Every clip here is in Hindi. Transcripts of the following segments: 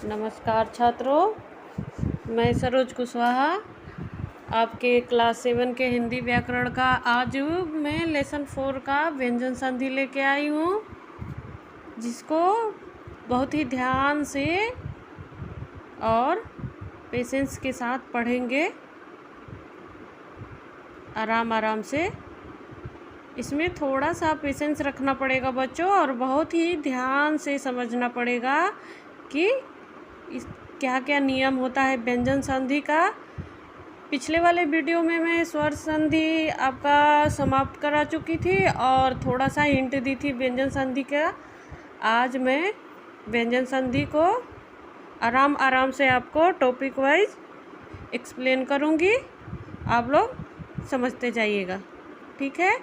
नमस्कार छात्रों, मैं सरोज कुशवाहा आपके क्लास 7 के हिंदी व्याकरण का आज मैं लेसन 4 का व्यंजन संधि लेके आई हूँ, जिसको बहुत ही ध्यान से और पेशेंस के साथ पढ़ेंगे, आराम आराम से। इसमें थोड़ा सा पेशेंस रखना पड़ेगा बच्चों, और बहुत ही ध्यान से समझना पड़ेगा कि क्या क्या नियम होता है व्यंजन संधि का। पिछले वाले वीडियो में मैं स्वर संधि आपका समाप्त करा चुकी थी और थोड़ा सा हिंट दी थी व्यंजन संधि का। आज मैं व्यंजन संधि को आराम आराम से आपको टॉपिक वाइज एक्सप्लेन करूँगी, आप लोग समझते जाइएगा, ठीक है।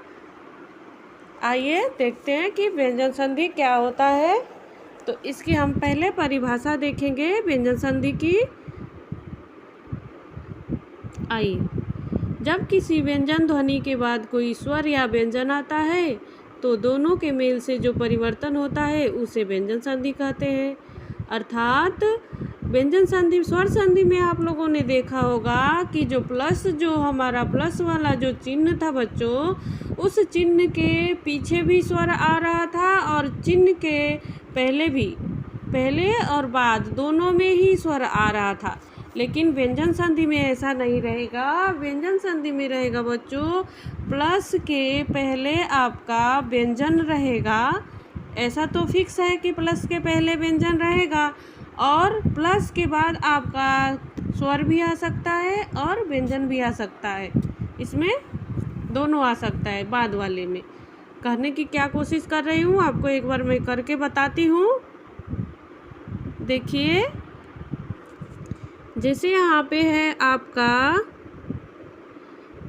आइए देखते हैं कि व्यंजन संधि क्या होता है। तो इसकी हम पहले परिभाषा देखेंगे व्यंजन संधि की। आइए, जब किसी व्यंजन ध्वनि के बाद कोई स्वर या व्यंजन आता है तो दोनों के मेल से जो परिवर्तन होता है उसे व्यंजन संधि कहते हैं। अर्थात व्यंजन संधि, स्वर संधि में आप लोगों ने देखा होगा कि जो हमारा प्लस वाला जो चिन्ह था बच्चों, उस चिन्ह के पीछे भी स्वर आ रहा था और चिन्ह के पहले और बाद दोनों में ही स्वर आ रहा था। लेकिन व्यंजन संधि में ऐसा नहीं रहेगा। व्यंजन संधि में रहेगा बच्चों, प्लस के पहले आपका व्यंजन रहेगा। ऐसा तो फिक्स है कि प्लस के पहले व्यंजन रहेगा और प्लस के बाद आपका स्वर भी आ सकता है और व्यंजन भी आ सकता है। इसमें दोनों आ सकता है। बाद वाले में कहने की क्या कोशिश कर रही हूँ, आपको एक बार मैं करके बताती हूँ। देखिए, जैसे यहाँ पे है आपका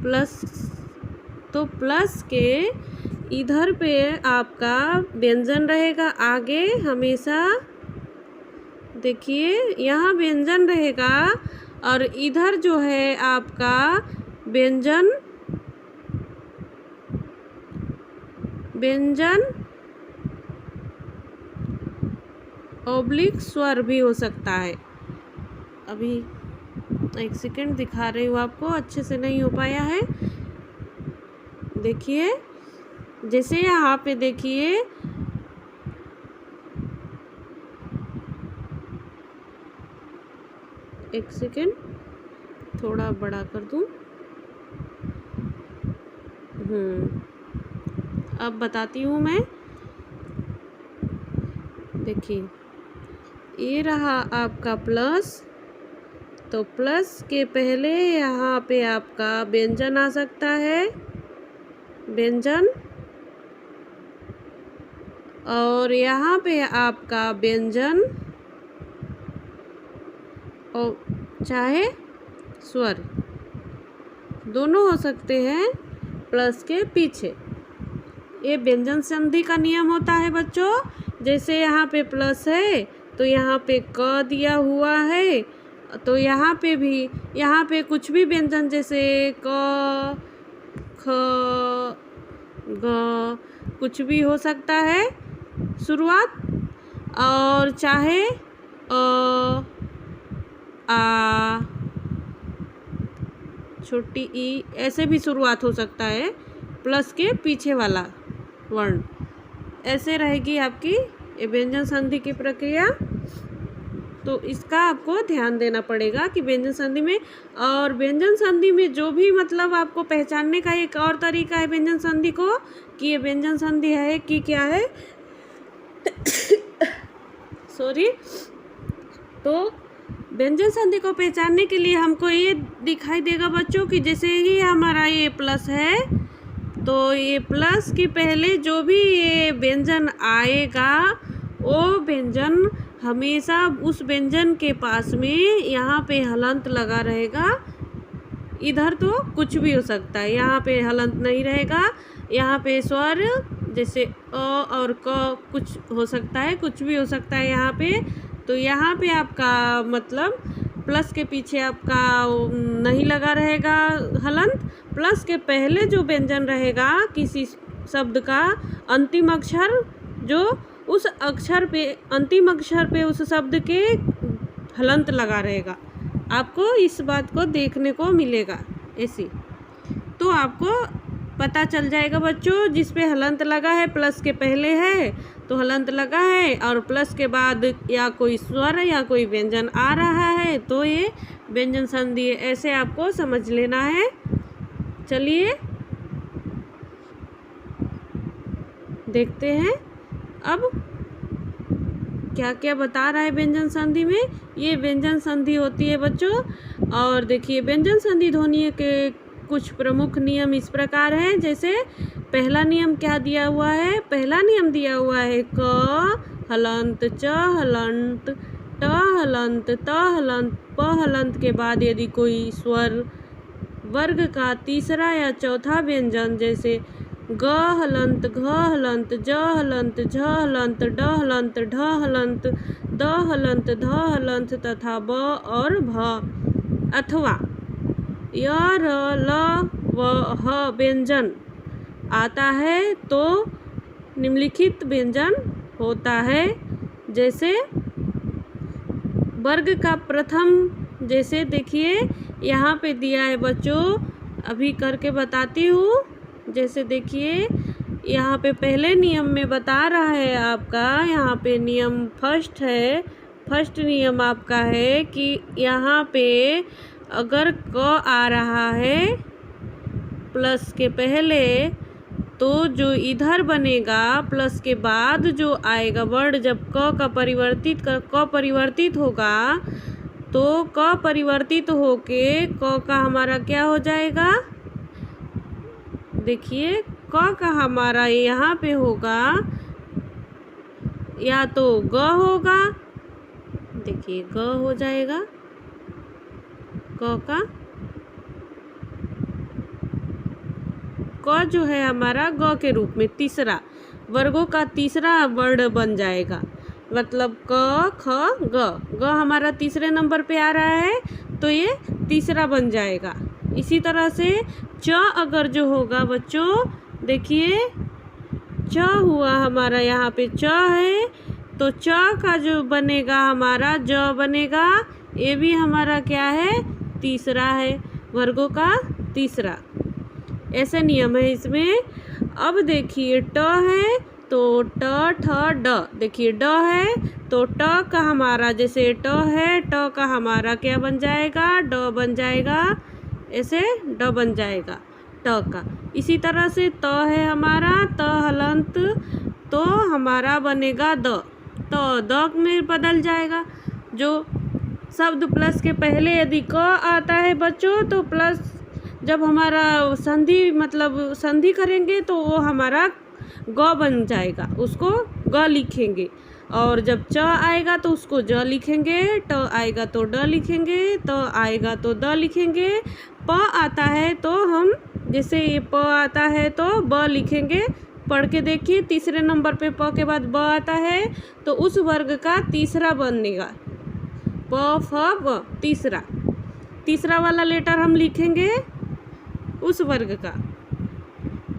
प्लस, तो प्लस के इधर पे आपका व्यंजन रहेगा आगे हमेशा। देखिए, यहाँ व्यंजन रहेगा और इधर जो है आपका व्यंजन ऑब्लिक स्वर भी हो सकता है। अभी एक सेकंड दिखा रही हूँ आपको, अच्छे से नहीं हो पाया है। देखिए, जैसे यहाँ पे देखिए, एक सेकंड थोड़ा बड़ा कर दूँ। अब बताती हूँ मैं। देखिए, ये रहा आपका प्लस, तो प्लस के पहले यहाँ पे आपका व्यंजन आ सकता है, व्यंजन, और यहाँ पे आपका व्यंजन और चाहे स्वर दोनों हो सकते हैं प्लस के पीछे। ये व्यंजन संधि का नियम होता है बच्चों। जैसे यहाँ पे प्लस है तो यहाँ पे क दिया हुआ है, तो यहाँ पे कुछ भी व्यंजन जैसे क, ख, ग कुछ भी हो सकता है शुरुआत, और चाहे अ, आ, छोटी ई ऐसे भी शुरुआत हो सकता है प्लस के पीछे वाला वर्ण। ऐसे रहेगी आपकी व्यंजन संधि की प्रक्रिया। तो इसका आपको ध्यान देना पड़ेगा कि व्यंजन संधि में, और व्यंजन संधि में जो भी मतलब आपको पहचानने का एक और तरीका है व्यंजन संधि को, कि ये व्यंजन संधि है कि क्या है सॉरी। तो व्यंजन संधि को पहचानने के लिए हमको ये दिखाई देगा बच्चों कि जैसे ही हमारा ये प्लस है, तो ये प्लस के पहले जो भी ये व्यंजन आएगा वो व्यंजन हमेशा उस व्यंजन के पास में यहाँ पे हलंत लगा रहेगा। इधर तो कुछ भी हो सकता है, यहाँ पे हलंत नहीं रहेगा। यहाँ पे स्वर जैसे अ और क कुछ हो सकता है, कुछ भी हो सकता है यहाँ पे। तो यहाँ पे आपका मतलब प्लस के पीछे आपका नहीं लगा रहेगा हलंत। प्लस के पहले जो व्यंजन रहेगा किसी शब्द का अंतिम अक्षर, जो उस अक्षर पे, अंतिम अक्षर पे उस शब्द के हलंत लगा रहेगा। आपको इस बात को देखने को मिलेगा ऐसी। तो आपको पता चल जाएगा बच्चों, जिस पे हलंत लगा है प्लस के पहले है तो हलंत लगा है, और प्लस के बाद या कोई स्वर या कोई व्यंजन आ रहा है तो ये व्यंजन संधि है। ऐसे आपको समझ लेना है। चलिए देखते हैं अब क्या क्या बता रहा है व्यंजन संधि में। ये व्यंजन संधि होती है बच्चों। और देखिए व्यंजन संधि ध्वनि के कुछ प्रमुख नियम इस प्रकार हैं। जैसे पहला नियम क्या दिया हुआ है, पहला नियम दिया हुआ है क हलंत, च हलंत, ट हलंत, त हलंत, प हलंत के बाद यदि कोई स्वर वर्ग का तीसरा या चौथा व्यंजन जैसे ग हलंत, घ हलंत, ज हलंत, झ हलंत, ड हलंत, ढ हलंत, द हलंत, ध हलंत तथा ब और भ अथवा य र ल व ह व्यंजन आता है तो निम्नलिखित व्यंजन होता है। जैसे वर्ग का प्रथम, जैसे देखिए यहाँ पे दिया है बच्चों, अभी करके बताती हूँ। जैसे देखिए यहाँ पे पहले नियम में बता रहा है आपका, यहाँ पे नियम फर्स्ट है। फर्स्ट नियम आपका है कि यहाँ पे अगर क आ रहा है प्लस के पहले तो जो इधर बनेगा प्लस के बाद जो आएगा वर्ड, जब क परिवर्तित होगा तो क परिवर्तित होके क का हमारा क्या हो जाएगा, देखिए क का हमारा यहाँ पे होगा या तो ग होगा, देखिए ग हो जाएगा क जो है हमारा ग के रूप में तीसरा वर्गों का तीसरा वर्ड बन जाएगा। मतलब क ख ग हमारा तीसरे नंबर पे आ रहा है तो ये तीसरा बन जाएगा। इसी तरह से च अगर जो होगा बच्चों, देखिए च हुआ हमारा, यहाँ पे च है तो च का जो बनेगा हमारा ज बनेगा, ये भी हमारा क्या है, तीसरा है, वर्गों का तीसरा। ऐसे नियम है इसमें। अब देखिए ट है तो ट ठ ड, देखिए ड है तो ट का हमारा, जैसे ट है ट का हमारा क्या बन जाएगा, ड बन जाएगा, ऐसे ड बन जाएगा ट का। इसी तरह से त है हमारा, त हलंत तो हमारा बनेगा द, तो द में बदल जाएगा। जो शब्द प्लस के पहले यदि क आता है बच्चों तो प्लस जब हमारा संधि मतलब संधि करेंगे तो वो हमारा ग बन जाएगा, उसको ग लिखेंगे। और जब च आएगा तो उसको ज लिखेंगे, ट आएगा तो ड लिखेंगे, त आएगा तो द लिखेंगे। प आता है तो हम, जैसे ये प आता है तो ब लिखेंगे। पढ़ के देखिए, तीसरे नंबर पे प के बाद ब आता है तो उस वर्ग का तीसरा बनेगा, प फ ब, तीसरा वाला लेटर हम लिखेंगे उस वर्ग का।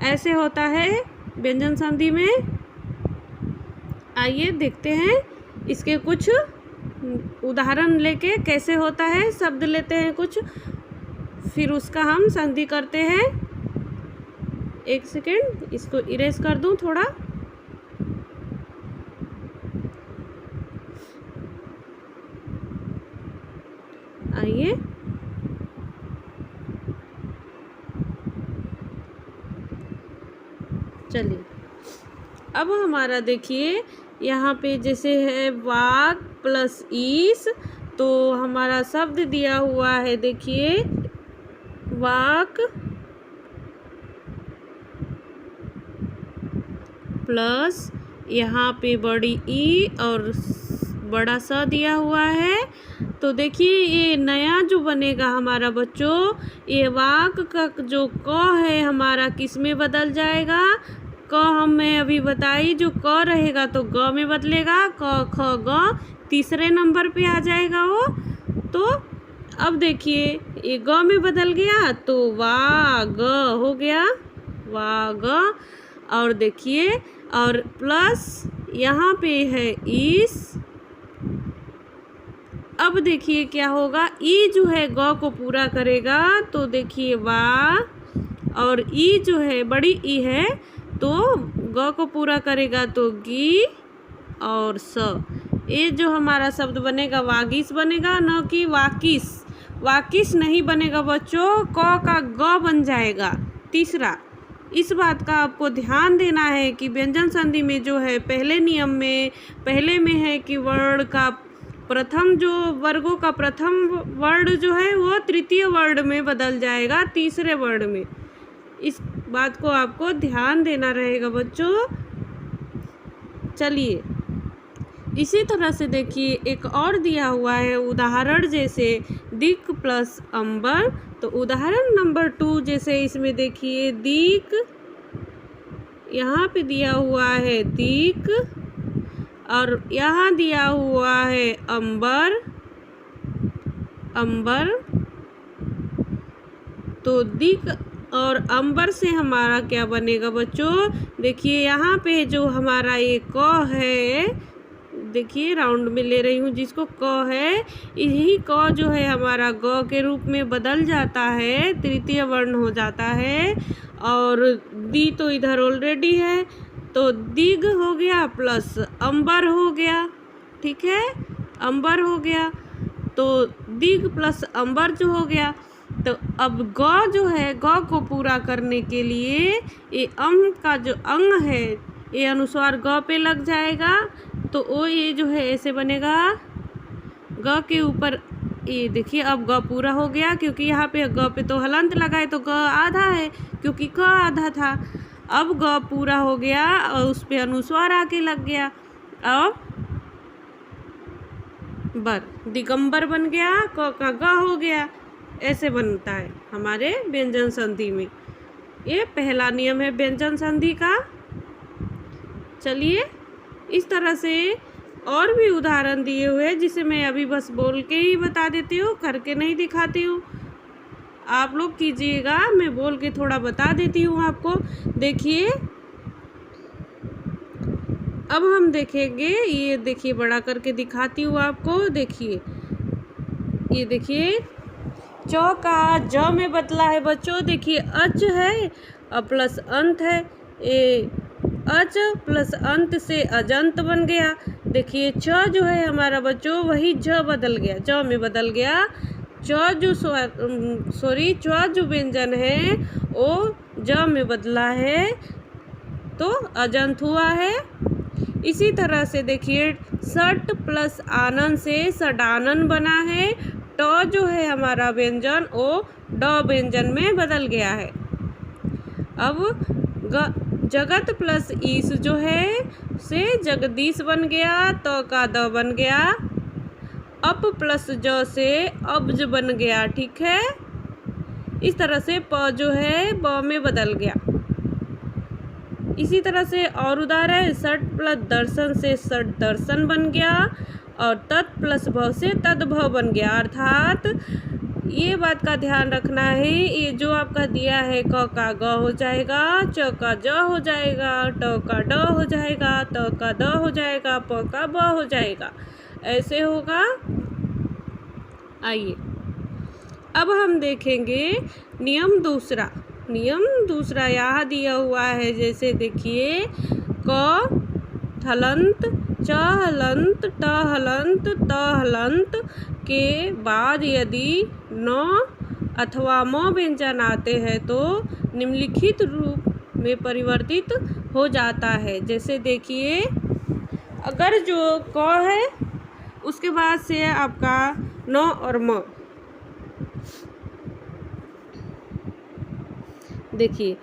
ऐसे होता है व्यंजन संधि में। आइए देखते हैं इसके कुछ उदाहरण लेके कैसे होता है। शब्द लेते हैं कुछ, फिर उसका हम संधि करते हैं। एक सेकेंड, इसको इरेज कर दूं थोड़ा। आइए चलिए, अब हमारा देखिए यहाँ पे जैसे है वाक प्लस ईस, तो हमारा शब्द दिया हुआ है, देखिए वाक प्लस यहाँ पे बड़ी ई और बड़ा सा दिया हुआ है। तो देखिए ये नया जो बनेगा हमारा बच्चों, ये वाक का जो क है हमारा किस में बदल जाएगा, क हमें अभी बताई, जो क रहेगा तो ग में बदलेगा, क ख ग तीसरे नंबर पे आ जाएगा वो। तो अब देखिए ये ग में बदल गया तो वा ग हो गया, वा ग। और देखिए और प्लस यहाँ पे है इस, अब देखिए क्या होगा, ई जो है ग को पूरा करेगा तो देखिए वा, और ई जो है बड़ी ई है तो ग को पूरा करेगा तो गी और स। ये जो हमारा शब्द बनेगा वागीश बनेगा, न कि वाकिस। वाकिस नहीं बनेगा बच्चों, क का ग बन जाएगा। तीसरा, इस बात का आपको ध्यान देना है कि व्यंजन संधि में जो है पहले नियम में पहले में है कि वर्ण का प्रथम जो वर्गों का प्रथम वर्ण जो है वो तृतीय वर्ण में बदल जाएगा तीसरे वर्ण में। इस बात को आपको ध्यान देना रहेगा बच्चों। चलिए इसी तरह से देखिए एक और दिया हुआ है उदाहरण, जैसे दिक प्लस अंबर। तो उदाहरण नंबर 2 जैसे इसमें देखिए दिक, यहाँ पे दिया हुआ है दिक और यहाँ दिया हुआ है अंबर। अंबर तो दिक और अंबर से हमारा क्या बनेगा बच्चों, देखिए यहाँ पे जो हमारा ये क है, देखिए राउंड में ले रही हूँ जिसको क है, यही क जो है हमारा ग के रूप में बदल जाता है, तृतीय वर्ण हो जाता है। और दी तो इधर ऑलरेडी है तो दिग हो गया प्लस अंबर हो गया, ठीक है, अंबर हो गया तो दिग प्लस अंबर जो हो गया। तो अब ग जो है ग को पूरा करने के लिए ये अंग का जो अंग है ये अनुस्वार ग पे लग जाएगा तो ओ ये जो है ऐसे बनेगा, ग के ऊपर ये देखिए अब ग पूरा हो गया, क्योंकि यहाँ पे ग पे तो हलंत लगा है तो ग आधा है क्योंकि क आधा था। अब ग पूरा हो गया और उस पे अनुस्वार आके लग गया। अब बर दिगंबर बन गया, क का ग हो गया। ऐसे बनता है हमारे व्यंजन संधि में। ये पहला नियम है व्यंजन संधि का। चलिए इस तरह से और भी उदाहरण दिए हुए हैं जिसे मैं अभी बस बोल के ही बता देती हूँ, करके नहीं दिखाती हूँ। आप लोग कीजिएगा, मैं बोल के थोड़ा बता देती हूँ आपको। देखिए अब हम देखेंगे, ये देखिए बड़ा करके दिखाती हूँ आपको। देखिए ये देखिए च का ज में बदला है बच्चों। देखिए अच है और प्लस अंत है, ये अच प्लस अंत से अजंत बन गया। देखिए च जो है हमारा बच्चों वही ज बदल गया, ज में बदल गया। च जो व्यंजन है वो ज में बदला है तो अजंत हुआ है। इसी तरह से देखिए सट प्लस आनन से सडानन बना है। ट जो है हमारा व्यंजन वो ड व्यंजन में बदल गया है। अब जगत प्लस ईस जो है से जगदीश बन गया, त का द बन गया। अप प्लस ज से अब्ज बन गया, ठीक है। इस तरह से प जो है ब में बदल गया। इसी तरह से और उदाहरण, सट प्लस दर्शन से सट दर्शन बन गया और तत् प्लस भ से तद्भव बन गया। अर्थात ये बात का ध्यान रखना है, ये जो आपका दिया है क का ग हो जाएगा, च का ज हो जाएगा, ट का ड हो जाएगा, त का द हो जाएगा, प का ब हो जाएगा। ऐसे होगा। आइए अब हम देखेंगे नियम दूसरा। नियम दूसरा यहाँ दिया हुआ है, जैसे देखिए क हलंत, च हलंत, ट हलंत, त हलंत के बाद यदि न अथवा म व्यंजन आते हैं तो निम्नलिखित रूप में परिवर्तित हो जाता है। जैसे देखिए अगर जो क है उसके बाद से आपका न और म, देखिए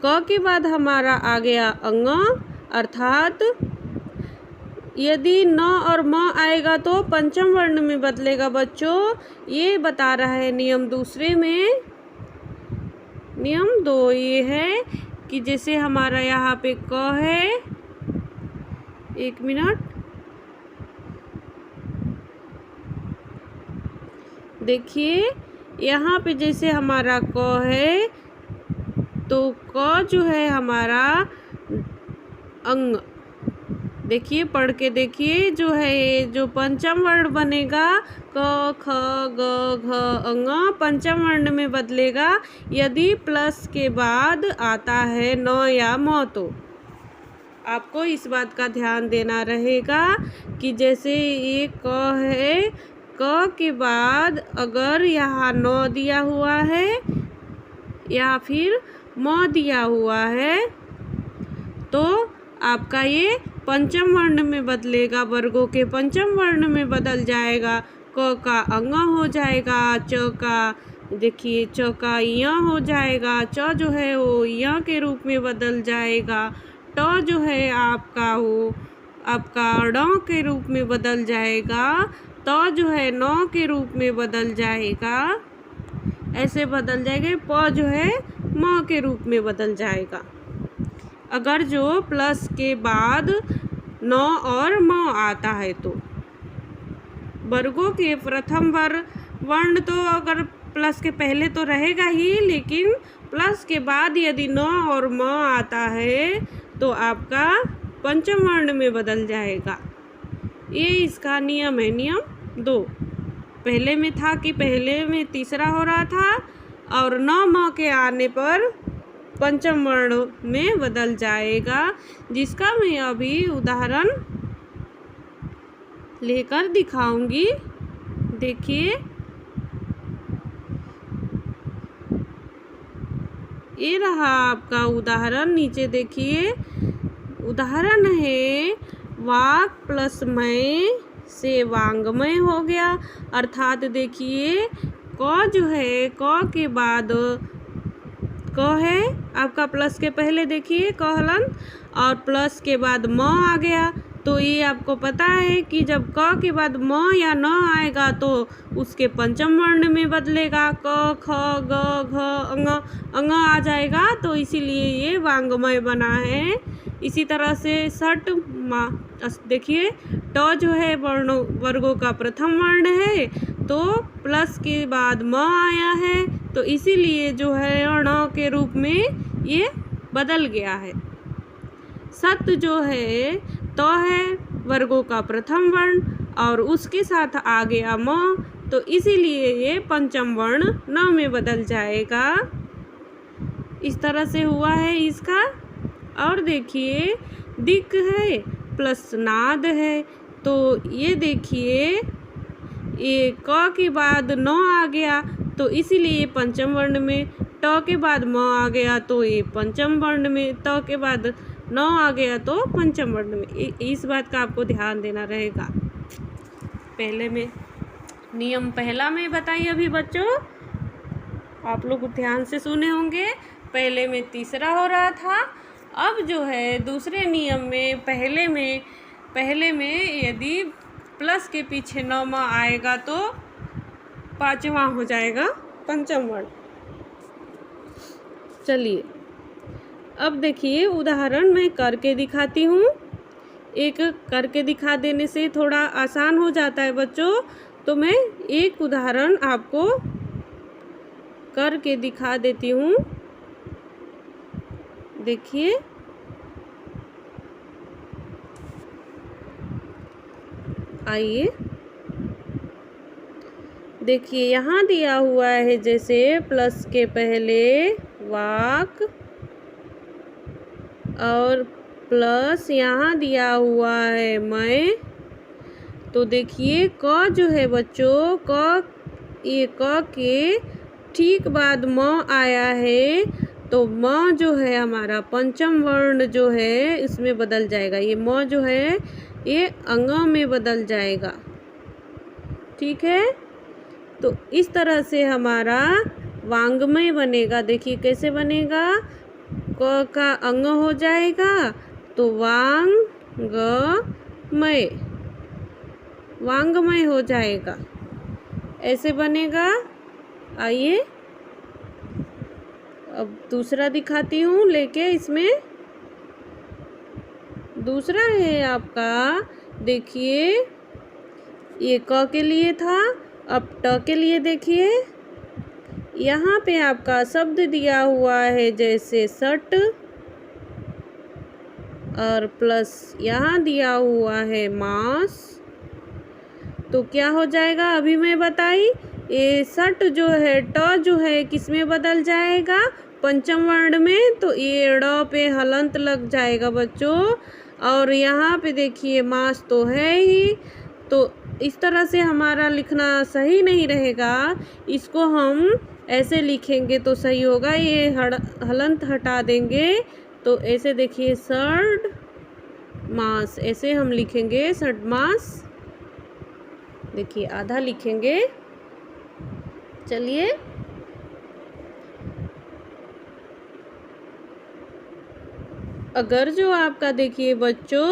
क के बाद हमारा आ गया अंग, अर्थात यदि न और म आएगा तो पंचम वर्ण में बदलेगा बच्चों। ये बता रहा है नियम दूसरे में। नियम 2 ये है कि जैसे हमारा यहाँ पे क है, एक मिनट, देखिए यहाँ पे जैसे हमारा क है तो क जो है हमारा अंग, देखिए पढ़ के देखिए, जो है ये जो पंचम वर्ण बनेगा क ख ग घ अ पंचम वर्ण में बदलेगा यदि प्लस के बाद आता है न या म। तो आपको इस बात का ध्यान देना रहेगा कि जैसे ये क है, क के बाद अगर यहाँ न दिया हुआ है या फिर म दिया हुआ है तो आपका ये पंचम वर्ण में बदलेगा, वर्गों के पंचम वर्ण में बदल जाएगा। क का अंग हो जाएगा, च का देखिए च का य हो जाएगा, च जो है वो य के रूप में बदल जाएगा, ट जो है आपका वो आपका ड़ के रूप में बदल जाएगा, त जो है न के रूप में बदल जाएगा, ऐसे बदल जाएगा। प जो है म के रूप में बदल जाएगा अगर जो प्लस के बाद न और म आता है। तो वर्गों के प्रथम वर्ण तो अगर प्लस के पहले तो रहेगा ही, लेकिन प्लस के बाद यदि न और म आता है तो आपका पंचम वर्ण में बदल जाएगा। ये इसका नियम है, नियम 2। पहले में था कि पहले में तीसरा हो रहा था और न म के आने पर पंचम वर्ण में बदल जाएगा, जिसका मैं अभी उदाहरण लेकर दिखाऊंगी। देखिए ये रहा आपका उदाहरण, नीचे देखिए उदाहरण है वाक प्लस मय से वांगमय हो गया। अर्थात देखिए क जो है क के बाद क है आपका प्लस के पहले देखिए क हलन और प्लस के बाद म आ गया। तो ये आपको पता है कि जब क के बाद म या न आएगा तो उसके पंचम वर्ण में बदलेगा, क ख ग घ अंग आ जाएगा, तो इसीलिए ये वांगमय बना है। इसी तरह से षट देखिए ट जो है वर्गों का प्रथम वर्ण है, तो प्लस के बाद म आया है, तो इसीलिए जो है ण के रूप में ये बदल गया है। सत जो है तो है वर्गों का प्रथम वर्ण और उसके साथ आ गया म, तो इसीलिए ये पंचम वर्ण न में बदल जाएगा। इस तरह से हुआ है इसका। और देखिए दिक है प्लस नाद है, तो ये देखिए ये क के बाद न आ गया तो इसीलिए पंचम वर्ण में, ट के बाद म आ गया तो ये पंचम वर्ण में, त के बाद न आ गया तो पंचम वर्ण में। इस बात का आपको ध्यान देना रहेगा। पहले में नियम पहला में बताइए अभी बच्चों, आप लोग ध्यान से सुने होंगे। पहले में तीसरा हो रहा था, अब जो है दूसरे नियम में पहले में यदि प्लस के पीछे न म आएगा तो पांचवा हो जाएगा पंचम वर्ण। चलिए अब देखिए उदाहरण मैं करके दिखाती हूँ। एक करके दिखा देने से थोड़ा आसान हो जाता है बच्चों, तो मैं एक उदाहरण आपको करके दिखा देती हूँ। देखिए आइए देखिए यहाँ दिया हुआ है जैसे प्लस के पहले वाक और प्लस यहाँ दिया हुआ है मैं। तो देखिए क जो है बच्चों ये क के ठीक बाद म आया है, तो म जो है हमारा पंचम वर्ण जो है इसमें बदल जाएगा। ये म जो है ये अंग में बदल जाएगा, ठीक है। तो इस तरह से हमारा वांगमय बनेगा। देखिए कैसे बनेगा, क का अंग हो जाएगा तो वांगमय हो जाएगा, ऐसे बनेगा। आइए अब दूसरा दिखाती हूँ लेके। इसमें दूसरा है आपका, देखिए ये क के लिए था, अब ट के लिए देखिए यहाँ पे आपका शब्द दिया हुआ है जैसे सट, और प्लस यहाँ दिया हुआ है मास, तो क्या हो जाएगा अभी मैं बताई। ये सट जो है ट जो है किस में बदल जाएगा, पंचम वर्ण में, तो ये ड़ पे हलंत लग जाएगा बच्चों। और यहाँ पे देखिए मास तो है ही, तो इस तरह से हमारा लिखना सही नहीं रहेगा। इसको हम ऐसे लिखेंगे तो सही होगा, ये हलंत हटा देंगे तो ऐसे देखिए सड मास, ऐसे हम लिखेंगे सड मास। देखिए आधा लिखेंगे, चलिए अगर जो आपका देखिए बच्चों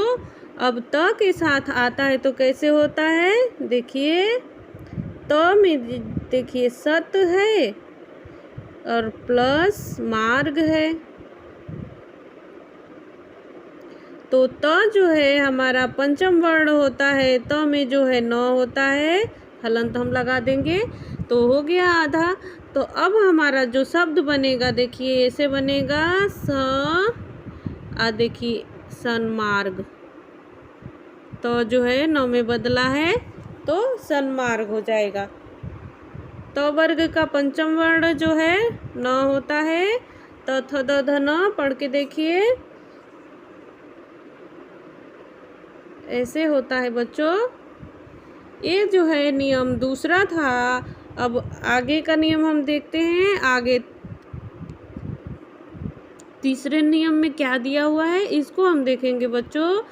अब त के साथ आता है तो कैसे होता है, देखिए त में देखिए सत है और प्लस मार्ग है, तो त जो है हमारा पंचम वर्ण होता है, त में जो है न होता है, हलंत हम लगा देंगे तो हो गया आधा। तो अब हमारा जो शब्द बनेगा देखिए ऐसे बनेगा देखिए सन्मार्ग, तो जो है न में बदला है तो सन्मार्ग हो जाएगा। तो वर्ग का पंचम वर्ण जो है न होता है, त थ द ध न, पढ़ के देखिए ऐसे होता है बच्चों। ये जो है नियम दूसरा था। अब आगे का नियम हम देखते हैं। आगे तीसरे नियम में क्या दिया हुआ है इसको हम देखेंगे बच्चों।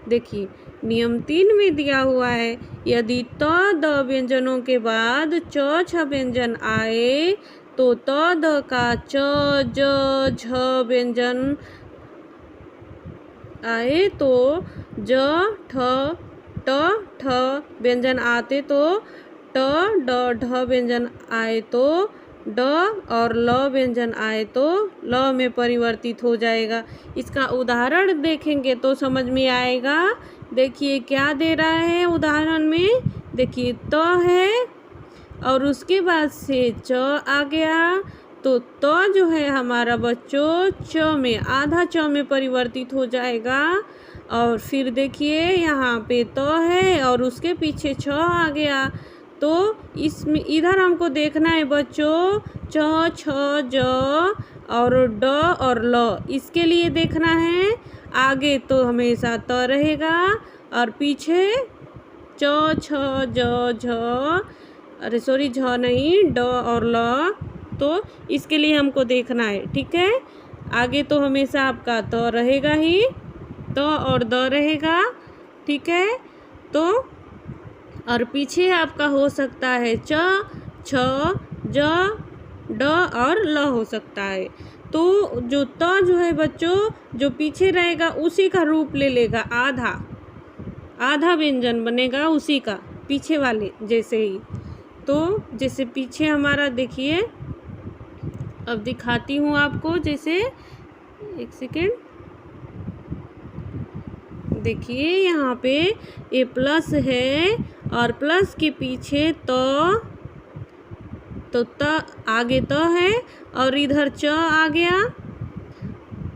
देखिए नियम 3 में दिया हुआ है, यदि त द व्यंजनों के बाद च छ व्यंजन आए तो त द का च ज झ व्यंजन आए तो ज ठ ट ठ व्यंजन आते तो ट ड ढ व्यंजन आए तो ड और ल व्यंजन आए तो ल में परिवर्तित हो जाएगा। इसका उदाहरण देखेंगे तो समझ में आएगा। देखिए क्या दे रहा है उदाहरण में, देखिए त है और उसके बाद से च आ गया, तो त जो है हमारा बच्चों च में आधा च में परिवर्तित हो जाएगा। और फिर देखिए यहाँ पे त है और उसके पीछे छ आ गया, तो इसमें इधर हमको देखना है बच्चों च छ ज और ड और ल, इसके लिए देखना है। आगे तो हमेशा त रहेगा और पीछे च छ ज झ, अरे सॉरी झ नहीं, ड और ल, तो इसके लिए हमको देखना है, ठीक है। आगे तो हमेशा आपका त रहेगा ही, त और द रहेगा, ठीक है। तो और पीछे आपका हो सकता है च छ ज ड और ल हो सकता है। तो जो त जो है बच्चों जो पीछे रहेगा उसी का रूप ले लेगा, आधा आधा व्यंजन बनेगा उसी का, पीछे वाले जैसे ही। तो जैसे पीछे हमारा देखिए, अब दिखाती हूँ आपको, जैसे एक सेकेंड, देखिए यहाँ पे ये प्लस है और प्लस के पीछे तो त आगे त है और इधर च आ गया,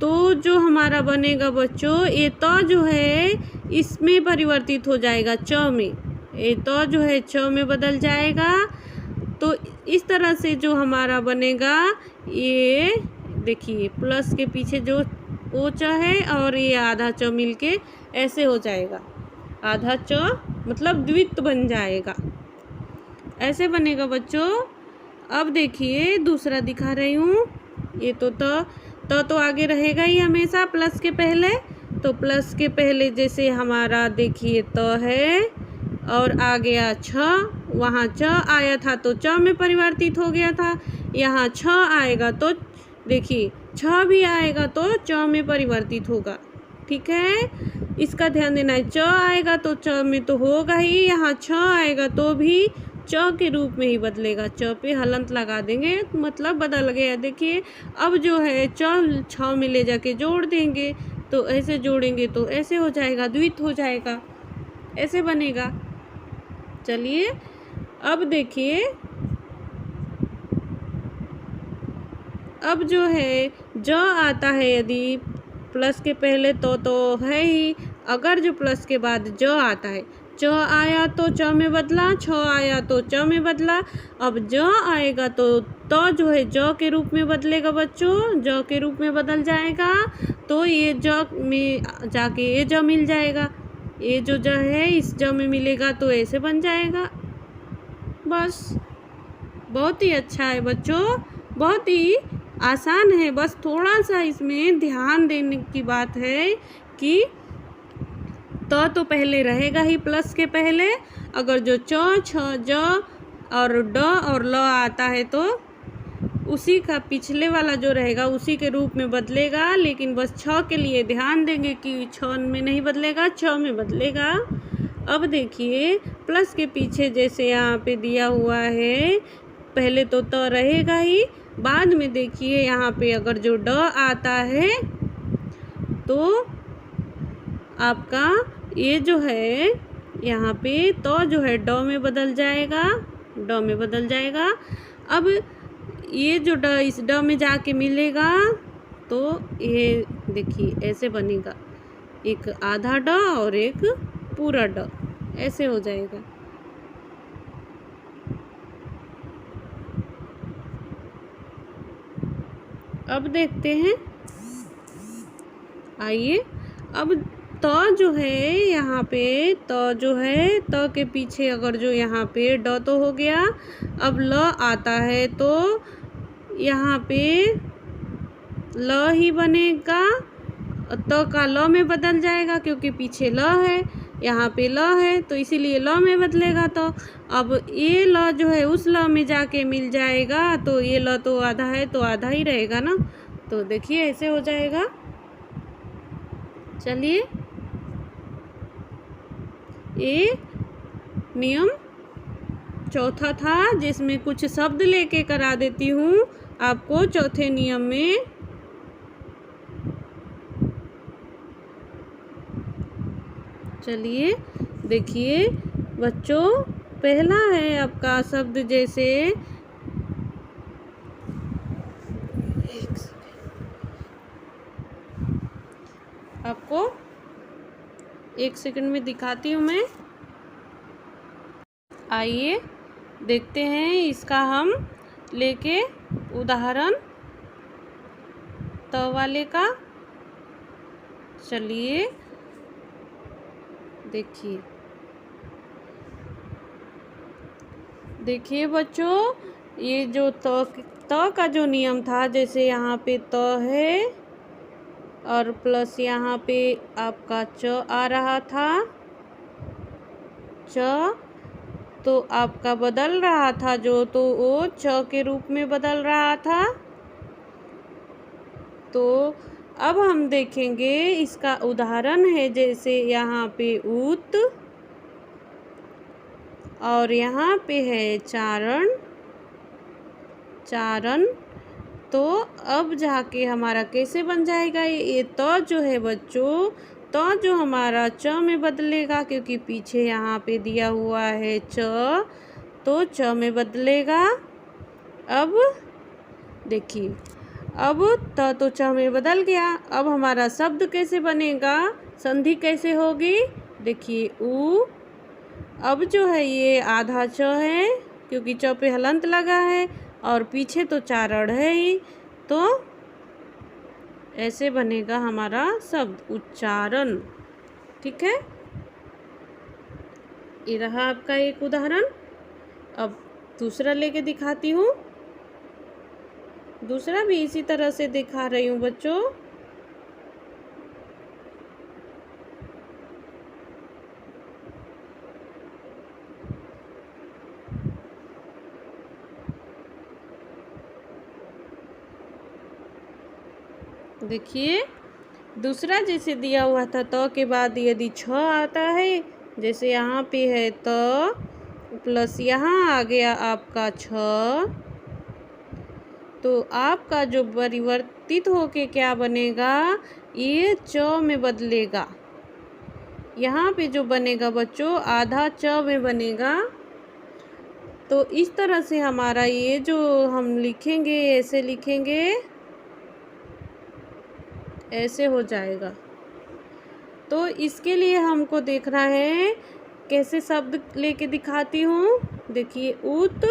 तो जो हमारा बनेगा बच्चों ये त जो है इसमें परिवर्तित हो जाएगा च में, ये त जो है च में बदल जाएगा। तो इस तरह से जो हमारा बनेगा, ये देखिए प्लस के पीछे जो ओ च है और ये आधा च मिलके ऐसे हो जाएगा, आधा च मतलब द्वित्व बन जाएगा, ऐसे बनेगा बच्चों। अब देखिए दूसरा दिखा रही हूँ, ये तो आगे रहेगा ही हमेशा प्लस के पहले, तो प्लस के पहले जैसे हमारा देखिए त है और आ गया छ, वहाँ च आया था तो च में परिवर्तित हो गया था, यहाँ छ आएगा तो देखिए छ भी आएगा तो च में परिवर्तित होगा, ठीक है। इसका ध्यान देना है, च आएगा तो च में तो होगा ही, यहाँ छ आएगा तो भी च के रूप में ही बदलेगा, च पे हलंत लगा देंगे मतलब बदल गया। देखिए अब जो है च छ में ले जाके जोड़ देंगे, तो ऐसे जोड़ेंगे तो ऐसे हो जाएगा, द्वित हो जाएगा, ऐसे बनेगा। चलिए अब देखिए, अब जो है ज आता है, यदि प्लस के पहले तो है ही। अगर जो प्लस के बाद ज आता है, च आया तो च में बदला, छ आया तो च में बदला। अब ज आएगा तो जो है ज के रूप में बदलेगा बच्चों, ज के रूप में बदल जाएगा। तो ये ज में जाके ये ज मिल जाएगा, ये जो ज है इस ज में मिलेगा तो ऐसे बन जाएगा। बस बहुत ही अच्छा है बच्चों, बहुत ही आसान है। बस थोड़ा सा इसमें ध्यान देने की बात है कि तो पहले रहेगा ही प्लस के पहले। अगर जो च, छ, ज और ड और ल आता है तो उसी का पिछले वाला जो रहेगा उसी के रूप में बदलेगा। लेकिन बस छ के लिए ध्यान देंगे कि छ में नहीं बदलेगा, छ में बदलेगा। अब देखिए प्लस के पीछे जैसे यहाँ पे दिया हुआ है, पहले तो रहेगा ही, बाद में देखिए यहाँ पे अगर जो ड आता है तो आपका ये जो है यहाँ पे तो जो है ड में बदल जाएगा, ड में बदल जाएगा। अब ये जो ड इस ड में जाके मिलेगा तो ये देखिए ऐसे बनेगा, एक आधा ड और एक पूरा ड, ऐसे हो जाएगा। अब देखते हैं, आइए। अब तो जो है यहाँ पे तो जो है तो के पीछे अगर जो यहाँ पे ड तो हो गया। अब ल आता है तो यहाँ पे ल ही बनेगा, तो का ल में बदल जाएगा क्योंकि पीछे ल है, यहाँ पे ल है तो इसीलिए ल में बदलेगा। तो अब ये ल जो है उस ल में जाके मिल जाएगा, तो ये ल तो आधा है तो आधा ही रहेगा ना। तो देखिए ऐसे हो जाएगा। चलिए ये नियम चौथा था, जिसमें कुछ शब्द लेके करा देती हूँ आपको चौथे नियम में। चलिए देखिए बच्चों, पहला है आपका शब्द, जैसे आपको एक सेकंड में दिखाती हूँ मैं। आइए देखते हैं इसका हम लेके उदाहरण त वाले का। चलिए देखिए बच्चों, ये जो त का जो नियम था, जैसे यहाँ पे त है और प्लस यहाँ पे आपका च आ रहा था, च तो आपका बदल रहा था जो, तो वो च के रूप में बदल रहा था। तो अब हम देखेंगे इसका उदाहरण है, जैसे यहाँ पे ऊत और यहाँ पे है चारण, चारण। तो अब जाके हमारा कैसे बन जाएगा ये तो जो है बच्चों, तो जो हमारा च में बदलेगा क्योंकि पीछे यहाँ पे दिया हुआ है च, तो च में बदलेगा। अब देखिए, अब तो च में बदल गया। अब हमारा शब्द कैसे बनेगा, संधि कैसे होगी, देखिए ऊ। अब जो है ये आधा च है क्योंकि च पे हलंत लगा है और पीछे तो चारण है ही, तो ऐसे बनेगा हमारा शब्द उच्चारण। ठीक है, ये रहा आपका एक उदाहरण। अब दूसरा लेके दिखाती हूँ, दूसरा भी इसी तरह से दिखा रही हूँ बच्चों। देखिए दूसरा जैसे दिया हुआ था तो के बाद यदि छ आता है, जैसे यहाँ पे है तो प्लस यहाँ आ गया आपका छ, तो आपका जो परिवर्तित होके क्या बनेगा, ये च में बदलेगा। यहाँ पे जो बनेगा बच्चों आधा च में बनेगा। तो इस तरह से हमारा ये जो हम लिखेंगे, ऐसे लिखेंगे, ऐसे हो जाएगा। तो इसके लिए हमको देखना है कैसे शब्द लेके दिखाती हूँ। देखिए उत,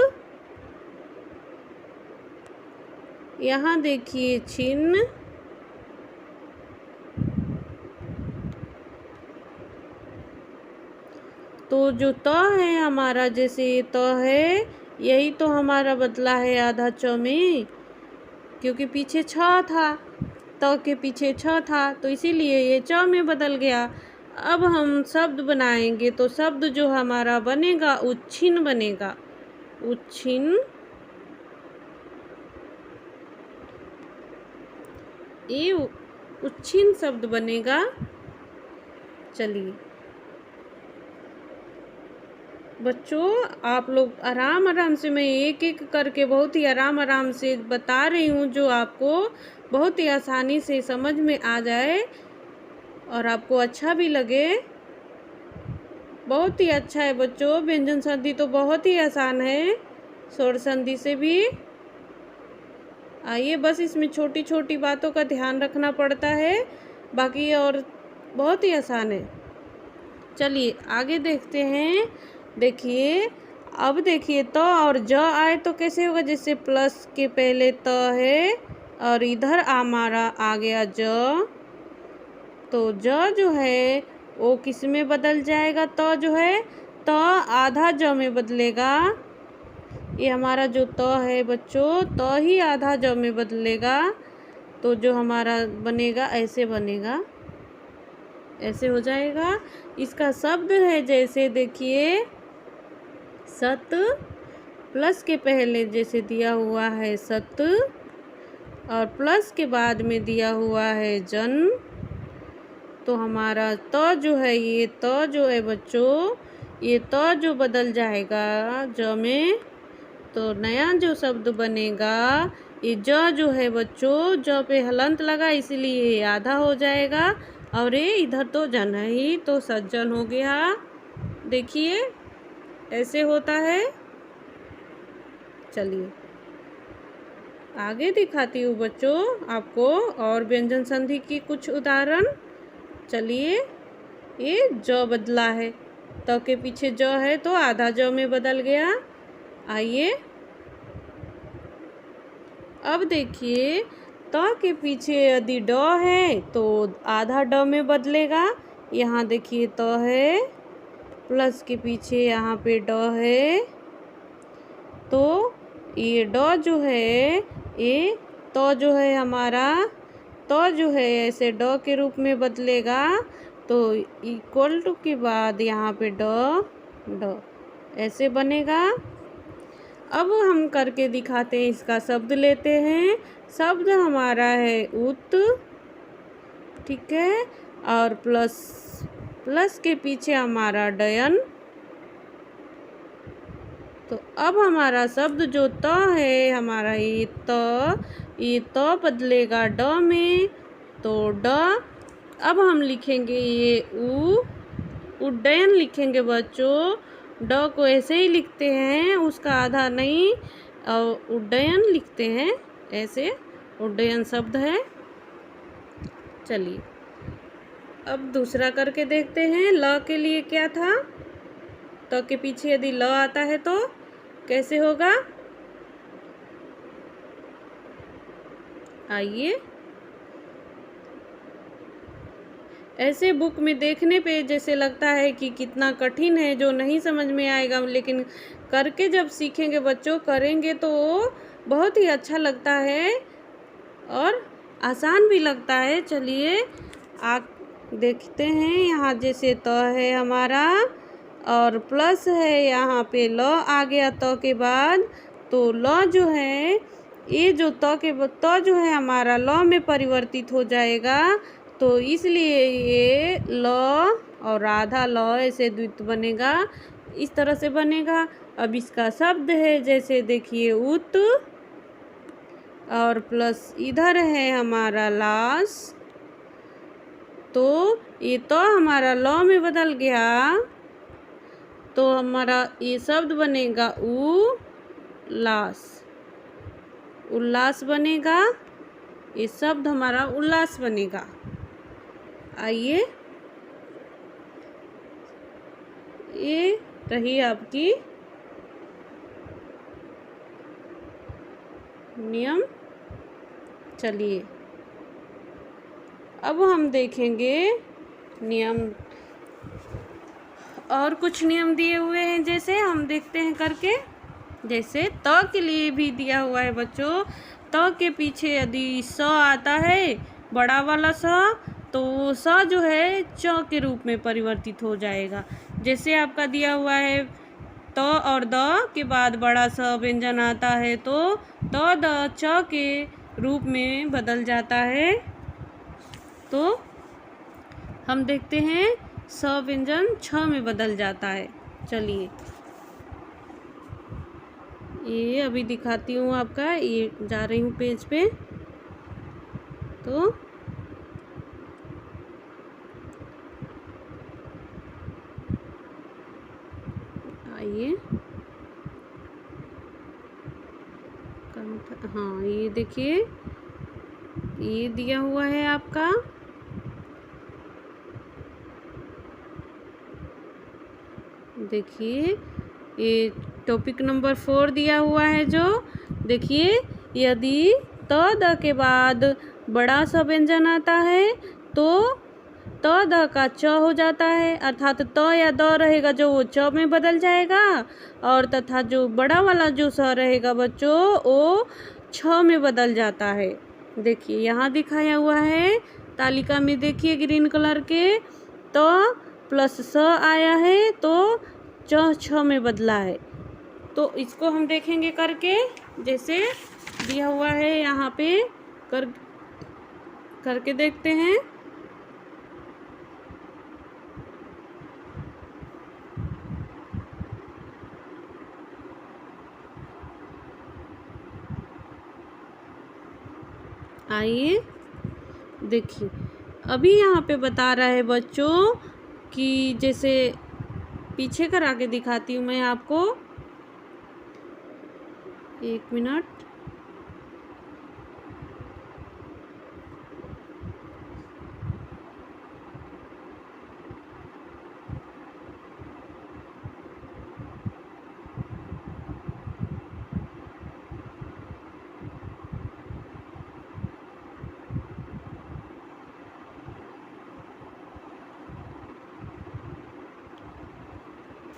यहाँ देखिए छिन्न, तो जो त है हमारा, जैसे ये त है, यही तो हमारा बदला है आधा च में, क्योंकि पीछे छ था, त के पीछे छ था, तो इसीलिए ये च में बदल गया। अब हम शब्द बनाएंगे, तो शब्द जो हमारा बनेगा उच्छिन्न बनेगा। उच्छिन्न, ये उच्छिन्न शब्द बनेगा। चलिए बच्चों, आप लोग आराम आराम से, मैं एक एक करके बहुत ही आराम आराम से बता रही हूँ, जो आपको बहुत ही आसानी से समझ में आ जाए और आपको अच्छा भी लगे। बहुत ही अच्छा है बच्चों। व्यंजन संधि तो बहुत ही आसान है, स्वर संधि से भी। आइए, बस इसमें छोटी छोटी बातों का ध्यान रखना पड़ता है, बाकी और बहुत ही आसान है। चलिए आगे देखते हैं। देखिए, अब देखिए त और ज आए तो कैसे होगा, जैसे प्लस के पहले त है और इधर हमारा आ गया ज, तो ज जो है वो किस में बदल जाएगा, त जो है त आधा ज में बदलेगा। ये हमारा जो त है बच्चों, त ही आधा ज में बदलेगा, तो जो हमारा बनेगा ऐसे बनेगा, ऐसे हो जाएगा। इसका शब्द है, जैसे देखिए सत, प्लस के पहले जैसे दिया हुआ है सत और प्लस के बाद में दिया हुआ है जन, तो हमारा त जो है, ये त जो है बच्चों, ये त जो बदल जाएगा ज में, तो नया जो शब्द बनेगा ये ज जो है बच्चों, ज पे हलंत लगा इसलिए ये आधा हो जाएगा, और ये इधर तो जन है ही, तो सज्जन हो गया। देखिए ऐसे होता है। चलिए आगे दिखाती हूँ बच्चों आपको और व्यंजन संधि की कुछ उदाहरण। चलिए, ये ज बदला है, त के पीछे ज है तो आधा ज में बदल गया। आइए अब देखिए, त के पीछे यदि ड है तो आधा ड में बदलेगा। यहाँ देखिए त है, प्लस के पीछे यहाँ पे ड है, तो ये ड जो है, ये त जो है हमारा, त जो है ऐसे ड के रूप में बदलेगा, तो इक्वल टू के बाद यहाँ पे ड ऐसे बनेगा। अब हम करके दिखाते हैं, इसका शब्द लेते हैं। शब्द हमारा है उत, ठीक है, और प्लस के पीछे हमारा डयन। तो अब हमारा शब्द जो त है हमारा, ये त बदलेगा ड में, तो ड। अब हम लिखेंगे ये उड्डयन लिखेंगे बच्चों। ड को ऐसे ही लिखते हैं, उसका आधा नहीं, और उड्डयन लिखते हैं ऐसे, उड्डयन शब्द है। चलिए अब दूसरा करके देखते हैं। ल के लिए क्या था, त के पीछे यदि ल आता है तो कैसे होगा। आइए, ऐसे बुक में देखने पे जैसे लगता है कि कितना कठिन है, जो नहीं समझ में आएगा, लेकिन करके जब सीखेंगे बच्चों, करेंगे तो बहुत ही अच्छा लगता है और आसान भी लगता है। चलिए आप देखते हैं, यहाँ जैसे त है हमारा और प्लस है, यहाँ पे ल आ गया त के बाद, तो ल जो है, ये जो त जो है हमारा ल में परिवर्तित हो जाएगा, तो इसलिए ये ल और आधा ल ऐसे द्वित्व बनेगा, इस तरह से बनेगा। अब इसका शब्द है, जैसे देखिए उत और प्लस इधर है हमारा लास, तो ये तो हमारा ल में बदल गया, तो हमारा ये शब्द बनेगा उल्लास, उल्लास बनेगा। ये शब्द हमारा उल्लास बनेगा। आइए, ये रही आपकी नियम। चलिए अब हम देखेंगे नियम, और कुछ नियम दिए हुए हैं, जैसे हम देखते हैं करके। जैसे त के लिए भी दिया हुआ है बच्चों, त के पीछे यदि स आता है, बड़ा वाला स, तो स जो है च के रूप में परिवर्तित हो जाएगा। जैसे आपका दिया हुआ है त और द के बाद बड़ा स व्यंजन आता है, तो त द च के रूप में बदल जाता है। तो हम देखते हैं स व्यंजन छ में बदल जाता है। चलिए ये अभी दिखाती हूँ आपका, ये जा रही हूँ पेज पे। तो आइए, हाँ ये देखिए, ये दिया हुआ है आपका। देखिए ये टॉपिक नंबर 4 दिया हुआ है, जो देखिए यदि त द के बाद बड़ा सा व्यंजन आता है, तो त द का च हो जाता है, अर्थात त या द रहेगा जो वो च में बदल जाएगा, और तथा जो बड़ा वाला जो स रहेगा बच्चों, वो छ में बदल जाता है। देखिए यहाँ दिखाया हुआ है तालिका में, देखिए ग्रीन कलर के, तो प्लस स आया है, तो च छ में बदला है। तो इसको हम देखेंगे करके, जैसे दिया हुआ है यहाँ पे, करके देखते हैं। आइए देखिए, अभी यहाँ पे बता रहा है बच्चों कि जैसे पीछे करा के दिखाती हूँ मैं आपको, 1 मिनट।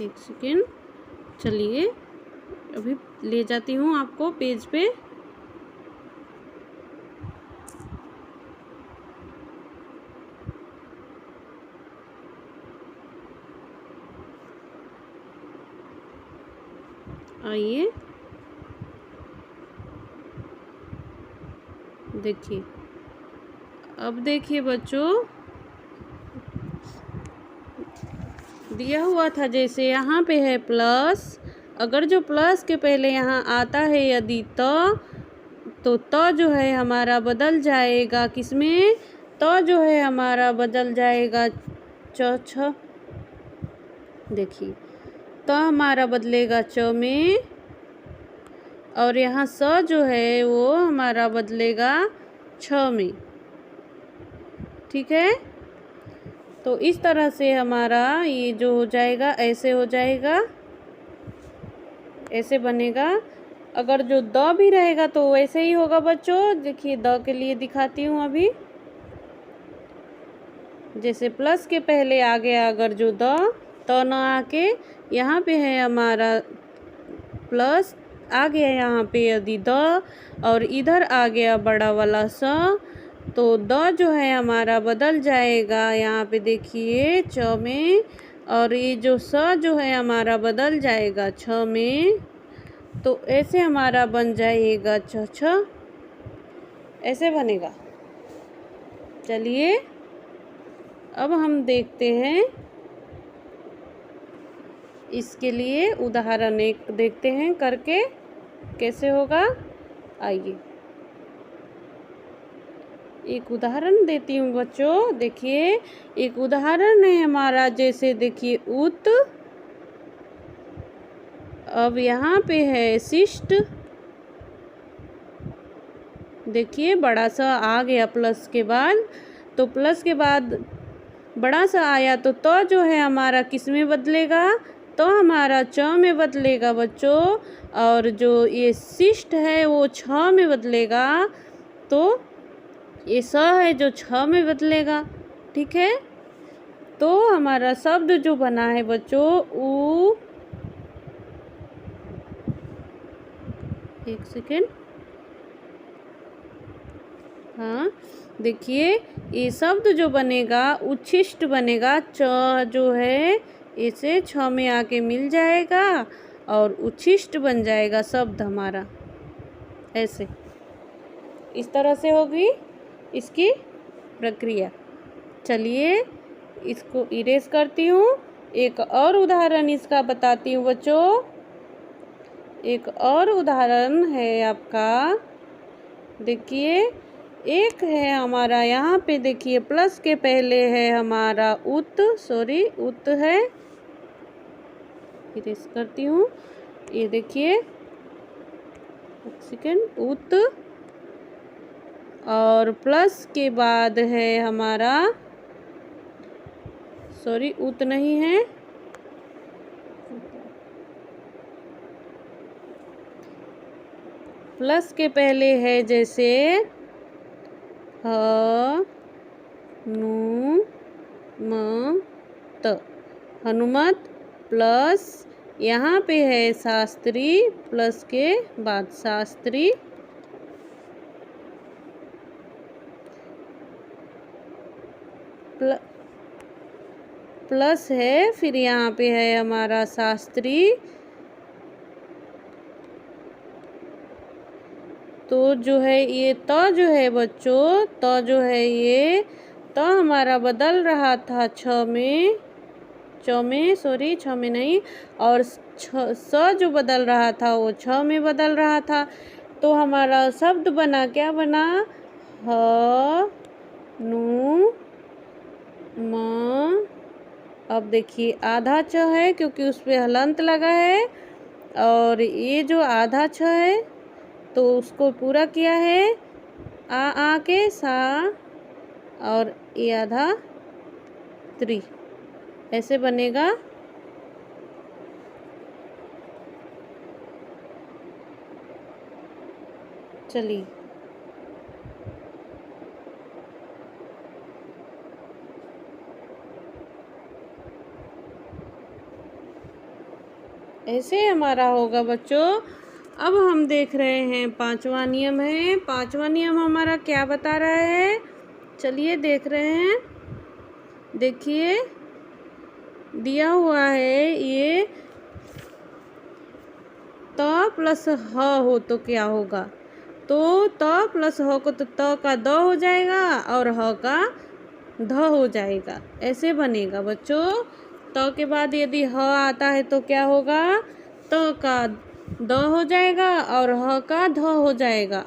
एक सेकेंड, चलिए अभी ले जाती हूँ आपको पेज पे। आइए देखिए, अब देखिए बच्चों, दिया हुआ था जैसे यहाँ पे है प्लस, अगर जो प्लस के पहले यहाँ आता है यदि तो त जो है हमारा बदल जाएगा किसमें, त जो है हमारा बदल जाएगा च छ। देखिए त हमारा बदलेगा च में, और यहाँ स जो है वो हमारा बदलेगा छ में। ठीक है, तो इस तरह से हमारा ये जो हो जाएगा, ऐसे हो जाएगा, ऐसे बनेगा। अगर जो द भी रहेगा तो वैसे ही होगा बच्चों। देखिए द के लिए दिखाती हूँ अभी, जैसे प्लस के पहले आ गया अगर जो द, तो न आके यहाँ पे है हमारा प्लस, आ गया यहाँ पे यदि द, और इधर आ गया बड़ा वाला स, तो द जो है हमारा बदल जाएगा यहाँ पे देखिए च में, और ये जो स जो है हमारा बदल जाएगा छ में। तो ऐसे हमारा बन जाएगा छ छ, ऐसे बनेगा। चलिए अब हम देखते हैं, इसके लिए उदाहरण एक देखते हैं करके कैसे होगा। आइए एक उदाहरण देती हूँ बच्चों। देखिए एक उदाहरण है हमारा, जैसे देखिए उत, अब यहाँ पे है शिष्ट। देखिए बड़ा सा आ गया प्लस के बाद, तो प्लस के बाद बड़ा सा आया तो जो है हमारा किस में बदलेगा, तो हमारा च में बदलेगा बच्चों। और जो ये शिष्ट है वो छ में बदलेगा, तो ये स है जो छ में बदलेगा। ठीक है, तो हमारा शब्द जो बना है बच्चों उ, एक सेकेंड, हाँ देखिए ये शब्द जो बनेगा उच्छिष्ट बनेगा। च जो है इसे छ में आके मिल जाएगा और उच्छिष्ट बन जाएगा शब्द हमारा। ऐसे इस तरह से होगी इसकी प्रक्रिया। चलिए इसको इरेज करती हूँ। एक और उदाहरण इसका बताती हूँ बच्चों। एक और उदाहरण है आपका, देखिए एक है हमारा यहाँ पे, देखिए प्लस के पहले है हमारा उत, उत है, इरेज करती हूँ। ये देखिए एक सेकेंड, उत, और प्लस के बाद है हमारा, उत नहीं है, प्लस के पहले है जैसे ह नु म त, हनुमत, प्लस यहाँ पे है शास्त्री, प्लस के बाद शास्त्री, प्लस है, फिर यहाँ पे है हमारा शास्त्री। तो जो है ये त जो है बच्चों, त जो है ये त हमारा बदल रहा था छ में, छ में नहीं, और स जो बदल रहा था वो छ में बदल रहा था। तो हमारा शब्द बना, क्या बना, ह नु म। अब देखिए आधा छ है क्योंकि उस पे हलंत लगा है, और ये जो आधा छ है तो उसको पूरा किया है आ के सा, और ये आधा त्री, ऐसे बनेगा। चलिए ऐसे हमारा होगा बच्चों। अब हम देख रहे हैं पांचवा नियम है। पांचवा नियम हमारा क्या बता रहा है, चलिए देख रहे हैं। देखिए दिया हुआ है ये त प्लस ह हो तो क्या होगा, तो त प्लस ह को तो त का द हो जाएगा और ह का ध हो जाएगा, ऐसे बनेगा बच्चों। त के बाद यदि ह आता है तो क्या होगा, त का द हो जाएगा और ह का ध हो जाएगा।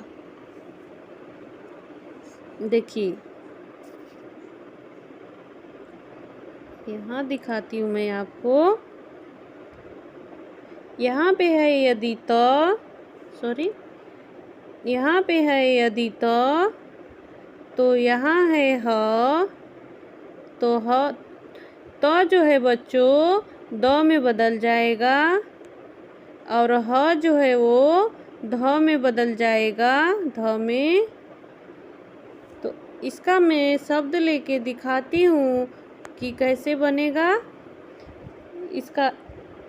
देखिए यहाँ दिखाती हूँ मैं आपको। यहाँ पे है यदि यहाँ पे है यदि तो यहाँ है ह, तो ह त जो है बच्चों द में बदल जाएगा और ह जो है वो ध में बदल जाएगा, ध में। तो इसका मैं शब्द लेके दिखाती हूँ कि कैसे बनेगा। इसका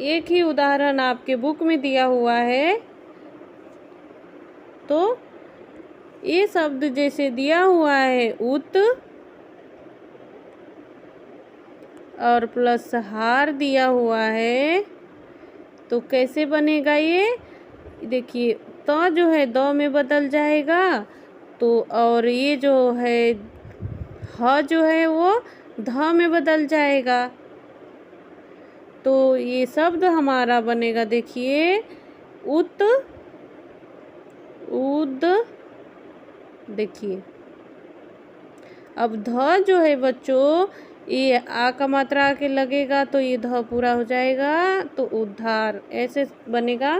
एक ही उदाहरण आपके बुक में दिया हुआ है। तो ये शब्द जैसे दिया हुआ है उत और प्लस हार दिया हुआ है, तो कैसे बनेगा ये, देखिए त जो है द में बदल जाएगा, तो और ये जो है ह जो है वो ध में बदल जाएगा। तो ये शब्द हमारा बनेगा, देखिए उत उद। देखिए अब ध जो है बच्चों ये आ का मात्रा आके लगेगा तो ये ध पूरा हो जाएगा, तो उद्धार, ऐसे बनेगा।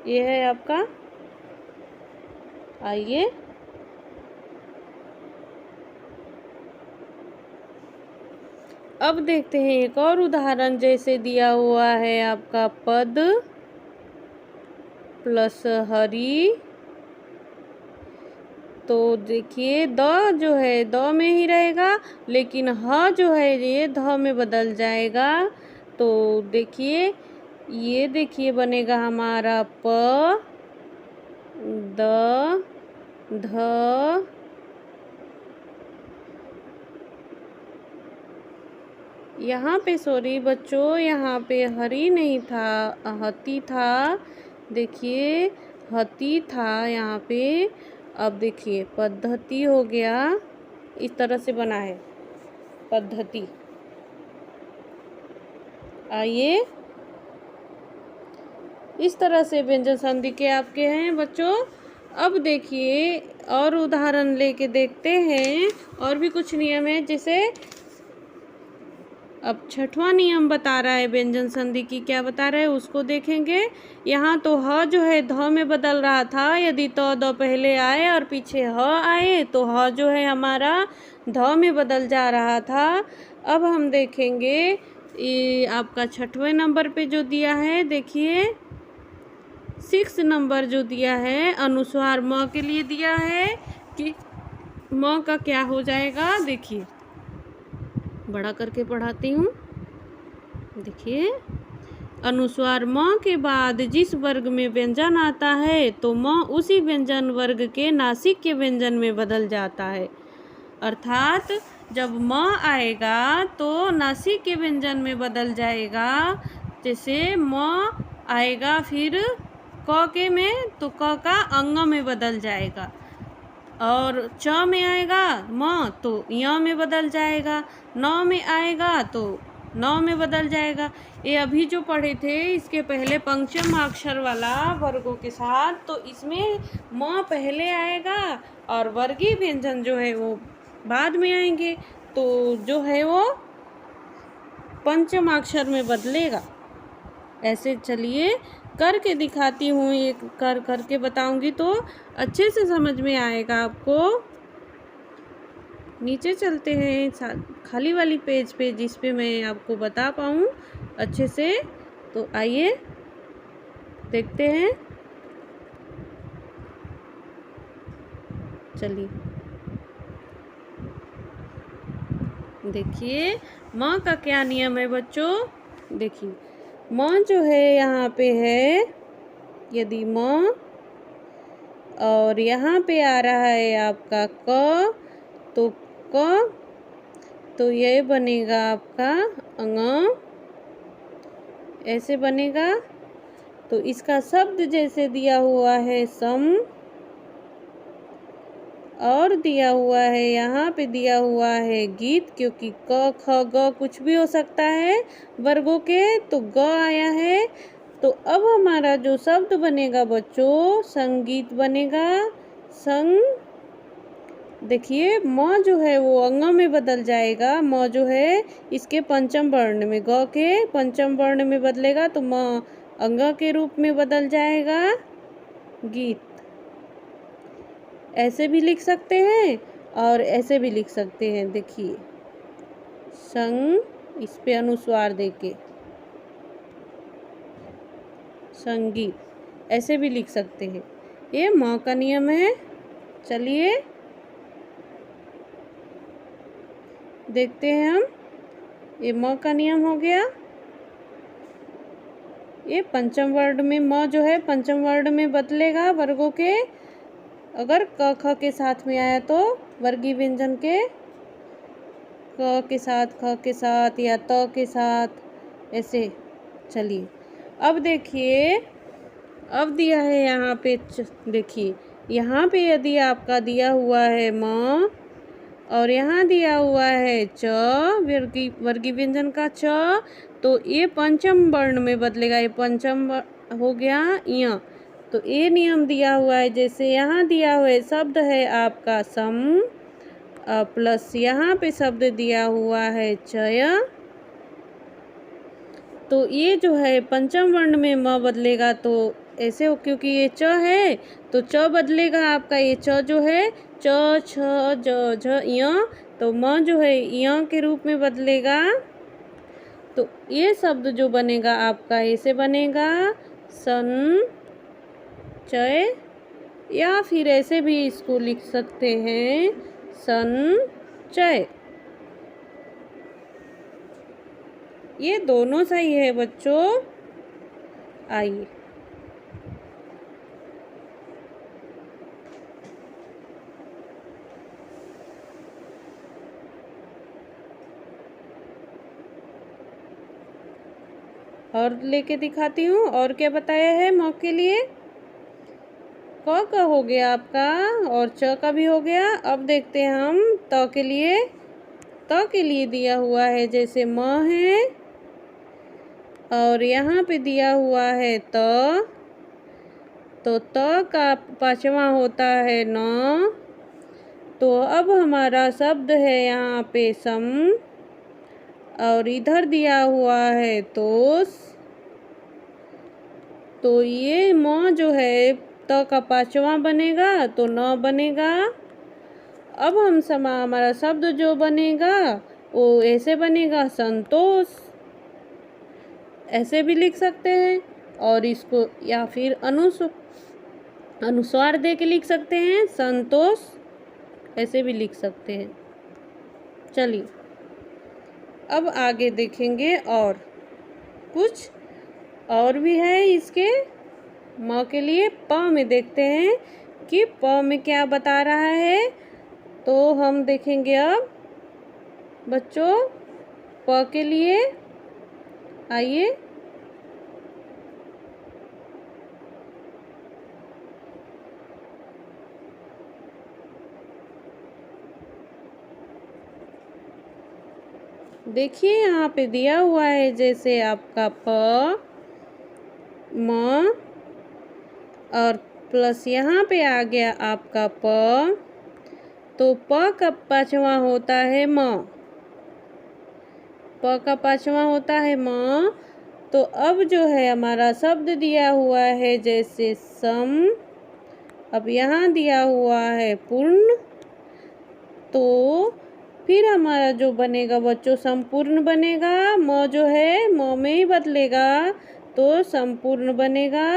ये है आपका, आइए अब देखते हैं एक और उदाहरण, जैसे दिया हुआ है आपका पद प्लस हरी। तो देखिए द जो है द में ही रहेगा, लेकिन ह जो है ये ध में बदल जाएगा। तो देखिए ये देखिए बनेगा हमारा प द ध यहाँ पे सॉरी बच्चों, यहाँ पे हरी नहीं था, हती था। देखिए हती था यहाँ पे। अब देखिए पद्धति हो गया, इस तरह से बना है पद्धति। आइए इस तरह से व्यंजन संधि के आपके हैं बच्चों। अब देखिए और उदाहरण लेके देखते हैं, और भी कुछ नियम है। जैसे अब छठवां नियम बता रहा है व्यंजन संधि की, क्या बता रहा है उसको देखेंगे। यहाँ तो ह जो है ध में बदल रहा था, यदि तो द पहले आए और पीछे ह आए तो ह जो है हमारा ध में बदल जा रहा था। अब हम देखेंगे ये आपका छठवें नंबर पे जो दिया है, देखिए 6 नंबर जो दिया है अनुस्वार म के लिए दिया है कि म का क्या हो जाएगा। देखिए बड़ा करके पढ़ाती हूँ। देखिए अनुस्वार म के बाद जिस वर्ग में व्यंजन आता है तो म उसी व्यंजन वर्ग के नासिक के व्यंजन में बदल जाता है। अर्थात जब म आएगा तो नासिक के व्यंजन में बदल जाएगा। जैसे म आएगा फिर क के में तो क का अंग में बदल जाएगा, और च में आएगा म तो य में बदल जाएगा, न में आएगा तो न में बदल जाएगा। ये अभी जो पढ़े थे इसके पहले पंचम अक्षर वाला वर्गों के साथ, तो इसमें म पहले आएगा और वर्गीय व्यंजन जो है वो बाद में आएंगे, तो जो है वो पंचम अक्षर में बदलेगा। ऐसे चलिए करके दिखाती हूँ, ये करके बताऊंगी तो अच्छे से समझ में आएगा आपको। नीचे चलते हैं खाली वाली पेज पे, जिस पे मैं आपको बता पाऊँ अच्छे से। तो आइए देखते हैं। चलिए देखिए म का क्या नियम है बच्चों। देखिए म जो है यहाँ पे है, यदि म और यहाँ पे आ रहा है आपका क, तो क तो ये बनेगा आपका अंग, ऐसे बनेगा। तो इसका शब्द जैसे दिया हुआ है सम, और दिया हुआ है यहाँ पे दिया हुआ है गीत, क्योंकि क ख ग कुछ भी हो सकता है वर्गों के, तो ग आया है। तो अब हमारा जो शब्द बनेगा बच्चों संगीत बनेगा। संग देखिए म जो है वो अंग में बदल जाएगा। म जो है इसके पंचम वर्ण में, ग के पंचम वर्ण में बदलेगा तो म अंग के रूप में बदल जाएगा गीत। ऐसे भी लिख सकते हैं और ऐसे भी लिख सकते हैं। देखिए संग, इस पे अनुस्वार देके संगीत, ऐसे भी लिख सकते हैं। ये म का नियम है। चलिए देखते हैं हम। ये म का नियम हो गया। ये पंचम वर्ण में म जो है पंचम वर्ण में बदलेगा वर्गों के। अगर क ख के साथ में आया तो वर्गीय व्यंजन के क के साथ, ख के साथ या त के साथ, ऐसे। चलिए अब देखिए, अब दिया है यहाँ पे, देखिए यहाँ पे यदि आपका दिया हुआ है म और यहाँ दिया हुआ है च, वर्गीय व्यंजन का च, तो ये पंचम वर्ण में बदलेगा। ये पंचम हो गया य। तो ये नियम दिया हुआ है। जैसे यहाँ दिया हुआ है शब्द है आपका सम, प्लस यहाँ पे शब्द दिया हुआ है चय, तो ये जो है पंचम वर्ण में म बदलेगा। तो ऐसे हो, क्योंकि ये च है तो च बदलेगा आपका। ये च जो है च छ ज झ य, तो म जो है य के रूप में बदलेगा तो ये शब्द जो बनेगा आपका ऐसे बनेगा संचय, या फिर ऐसे भी इसको लिख सकते हैं संचय। ये दोनों सही है बच्चों। आइए और लेके दिखाती हूँ। और क्या बताया है म के लिए? क का हो गया आपका और च का भी हो गया। अब देखते हैं हम त के लिए। त के लिए दिया हुआ है जैसे म है और यहाँ पे दिया हुआ है त, तो त का पांचवा होता है न। तो अब हमारा शब्द है यहाँ पे सम और इधर दिया हुआ है तोस। तो ये म जो है त का पांचवा बनेगा तो न बनेगा। अब हमारा शब्द जो बनेगा वो ऐसे बनेगा संतोष। ऐसे भी लिख सकते हैं और इसको या फिर अनुस्वार दे के लिख सकते हैं संतोष, ऐसे भी लिख सकते हैं। चलिए अब आगे देखेंगे और कुछ और भी है इसके म के लिए। प में देखते हैं कि प में क्या बता रहा है। तो हम देखेंगे अब बच्चों प के लिए। आइए देखिए यहाँ पे दिया हुआ है जैसे आपका प, म और प्लस यहाँ पे आ गया आपका प। तो प का पांचवा होता है म, प का पांचवा होता है म। तो अब जो है हमारा शब्द दिया हुआ है जैसे सम, अब यहाँ दिया हुआ है पूर्ण। तो फिर हमारा जो बनेगा बच्चों संपूर्ण बनेगा। म जो है म में ही बदलेगा तो संपूर्ण बनेगा।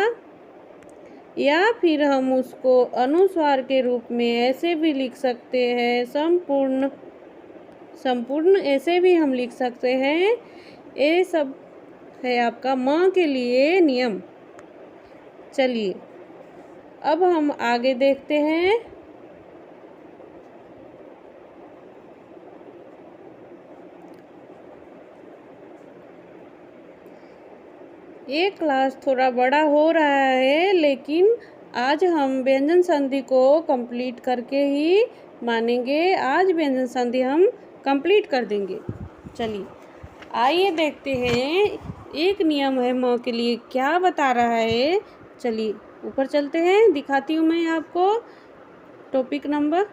या फिर हम उसको अनुस्वार के रूप में ऐसे भी लिख सकते हैं संपूर्ण। संपूर्ण ऐसे भी हम लिख सकते हैं। ये सब है आपका म के लिए नियम। चलिए अब हम आगे देखते हैं। ये क्लास थोड़ा बड़ा हो रहा है लेकिन आज हम व्यंजन संधि को कंप्लीट करके ही मानेंगे। आज व्यंजन संधि हम कंप्लीट कर देंगे। चलिए आइए देखते हैं एक नियम है म के लिए क्या बता रहा है। चलिए ऊपर चलते हैं, दिखाती हूँ मैं आपको। टॉपिक नंबर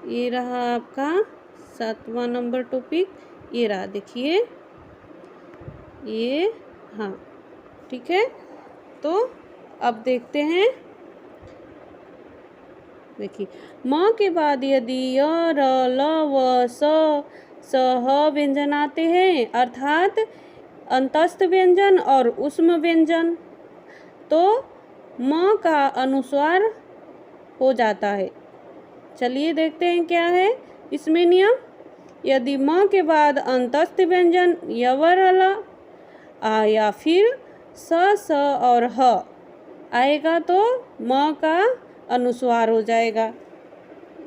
ये रहा आपका 7वां नंबर टॉपिक, ये रहा देखिए ये। हाँ ठीक है, तो अब देखते हैं। देखिए म के बाद यदि य र ल व स ह व्यंजन आते हैं अर्थात अंतस्थ व्यंजन और ऊष्म व्यंजन, तो म का अनुस्वार हो जाता है। चलिए देखते हैं क्या है इसमें नियम। यदि म के बाद अंतस्थ व्यंजन यवर हला या फिर स और ह आएगा तो म का अनुस्वार हो जाएगा।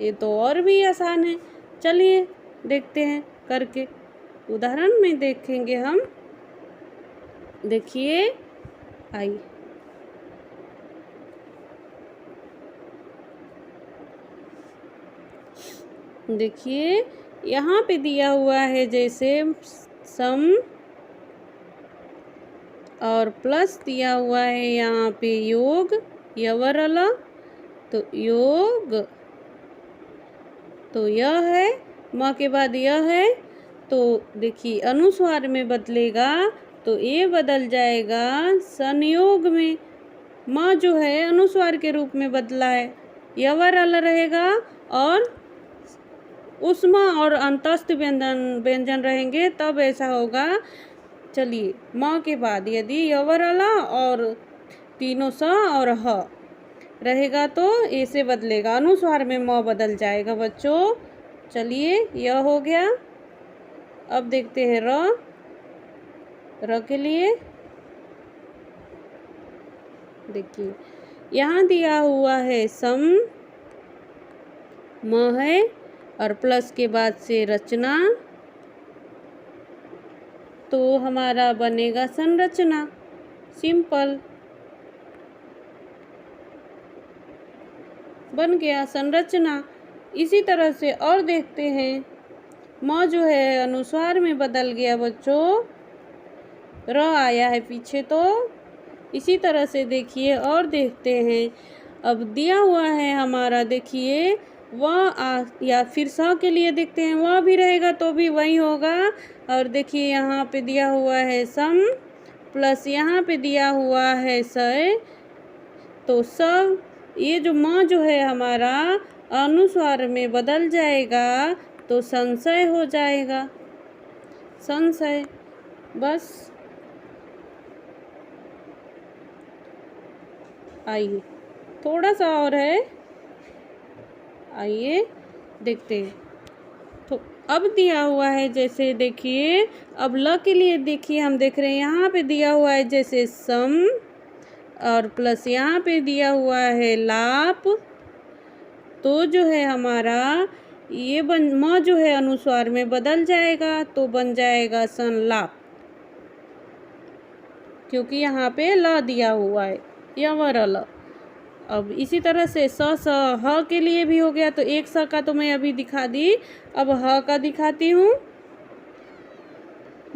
ये तो और भी आसान है। चलिए देखते हैं करके, उदाहरण में देखेंगे हम। देखिए आइए देखिए यहाँ पे दिया हुआ है जैसे सम और प्लस दिया हुआ है यहाँ पे योग यवरला, तो योग, तो यह है म के बाद यह है। तो देखिए अनुस्वार में बदलेगा तो ये बदल जाएगा संयोग में। म जो है अनुस्वार के रूप में बदला है, यवर अल रहेगा और उष्मा और अंतस्थ व्यंजन रहेंगे तब ऐसा होगा। चलिए, म के बाद यदि यवरला और तीनों स और ह रहेगा तो ए से बदलेगा, अनुस्वार में म बदल जाएगा बच्चों। चलिए, यह हो गया। अब देखते हैं र के लिए। देखिए, यहाँ दिया हुआ है सम, म है और प्लस के बाद से रचना, तो हमारा बनेगा संरचना। सिंपल, बन गया संरचना। इसी तरह से और देखते हैं, म जो है अनुस्वार में बदल गया बच्चों, र आया है पीछे। तो इसी तरह से देखिए और देखते हैं। अब दिया हुआ है हमारा, देखिए या फिर स के लिए देखते हैं, वह भी रहेगा तो भी वही होगा। और देखिए यहाँ पे दिया हुआ है सम प्लस यहाँ पे दिया हुआ है स, तो स ये जो म जो है हमारा अनुस्वार में बदल जाएगा तो संशय हो जाएगा, संशय। बस, आइए थोड़ा सा और है, आइए देखते हैं। तो अब दिया हुआ है, जैसे देखिए अब ल के लिए देखिए, हम देख रहे हैं यहाँ पे दिया हुआ है जैसे सम और प्लस यहाँ पे दिया हुआ है लाप, तो जो है हमारा ये म जो है अनुस्वार में बदल जाएगा तो बन जाएगा संलाप, क्योंकि यहाँ पे ल दिया हुआ है, यवरल। अब इसी तरह से स ह के लिए भी हो गया। तो एक स का तो मैं अभी दिखा दी, अब ह का दिखाती हूँ।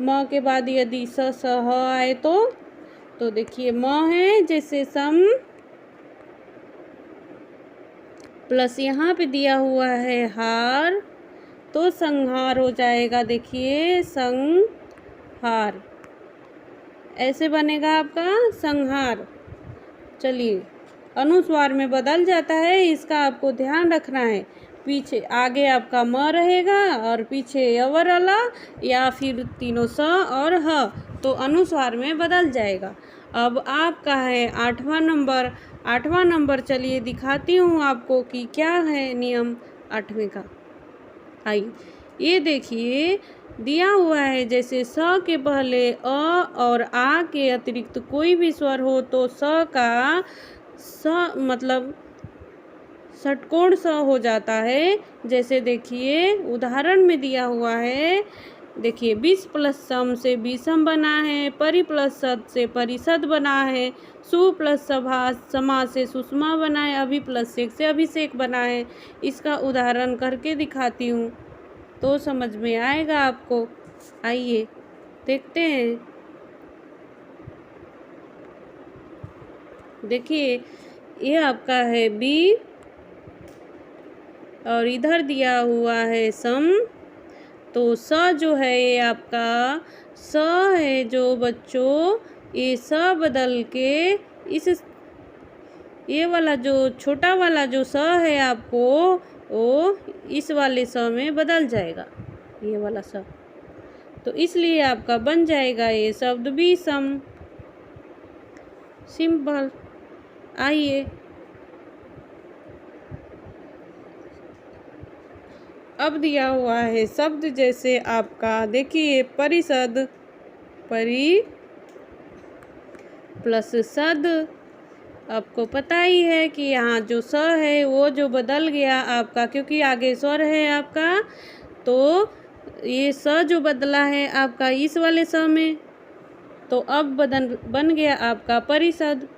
म के बाद यदि स ह आए तो देखिए म है जैसे सम प्लस यहाँ पे दिया हुआ है हार, तो संहार हो जाएगा। देखिए संहार, ऐसे बनेगा आपका संहार। चलिए, अनुस्वार में बदल जाता है, इसका आपको ध्यान रखना है। पीछे आगे आपका म रहेगा और पीछे यवरला या फिर तीनों स और ह, तो अनुस्वार में बदल जाएगा। अब आपका है 8वां नंबर। 8वां नंबर चलिए दिखाती हूँ आपको कि क्या है नियम 8वें का। आइए, ये देखिए दिया हुआ है, जैसे स के पहले अ और आ के अतिरिक्त कोई भी स्वर हो तो स का स मतलब षटकोण स हो जाता है। जैसे देखिए उदाहरण में दिया हुआ है, देखिए विष प्लस सम से विषम बना है, परि प्लस सद से परिषद बना है, सु प्लस समा से सुषमा बना है, अभि प्लस सेक से अभिषेक बना है। इसका उदाहरण करके दिखाती हूँ तो समझ में आएगा आपको। आइए देखते हैं। देखिए, ये आपका है बी और इधर दिया हुआ है सम, तो स जो है ये आपका स है जो बच्चों, ये स बदल के इस ये वाला जो छोटा वाला जो स है आपको वो इस वाले स में बदल जाएगा, ये वाला स। तो इसलिए आपका बन जाएगा ये शब्द विषम। सिंपल। आइए अब दिया हुआ है शब्द, जैसे आपका देखिए परिषद, परि प्लस सद। आपको पता ही है कि यहाँ जो स है वो जो बदल गया आपका, क्योंकि आगे स्वर है आपका, तो ये स जो बदला है आपका इस वाले स में, तो अब बन गया आपका परिषद,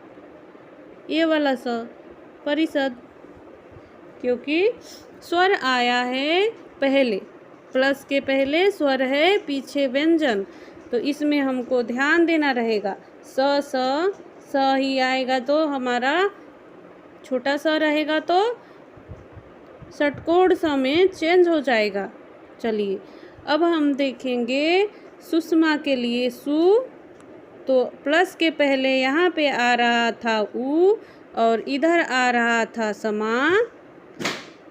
ये वाला स परिषद, क्योंकि स्वर आया है पहले, प्लस के पहले स्वर है, पीछे व्यंजन, तो इसमें हमको ध्यान देना रहेगा। स ही आएगा तो हमारा छोटा सा रहेगा तो षटकोण स में चेंज हो जाएगा। चलिए अब हम देखेंगे सुषमा के लिए सु, तो प्लस के पहले यहाँ पे आ रहा था उ और इधर आ रहा था समा,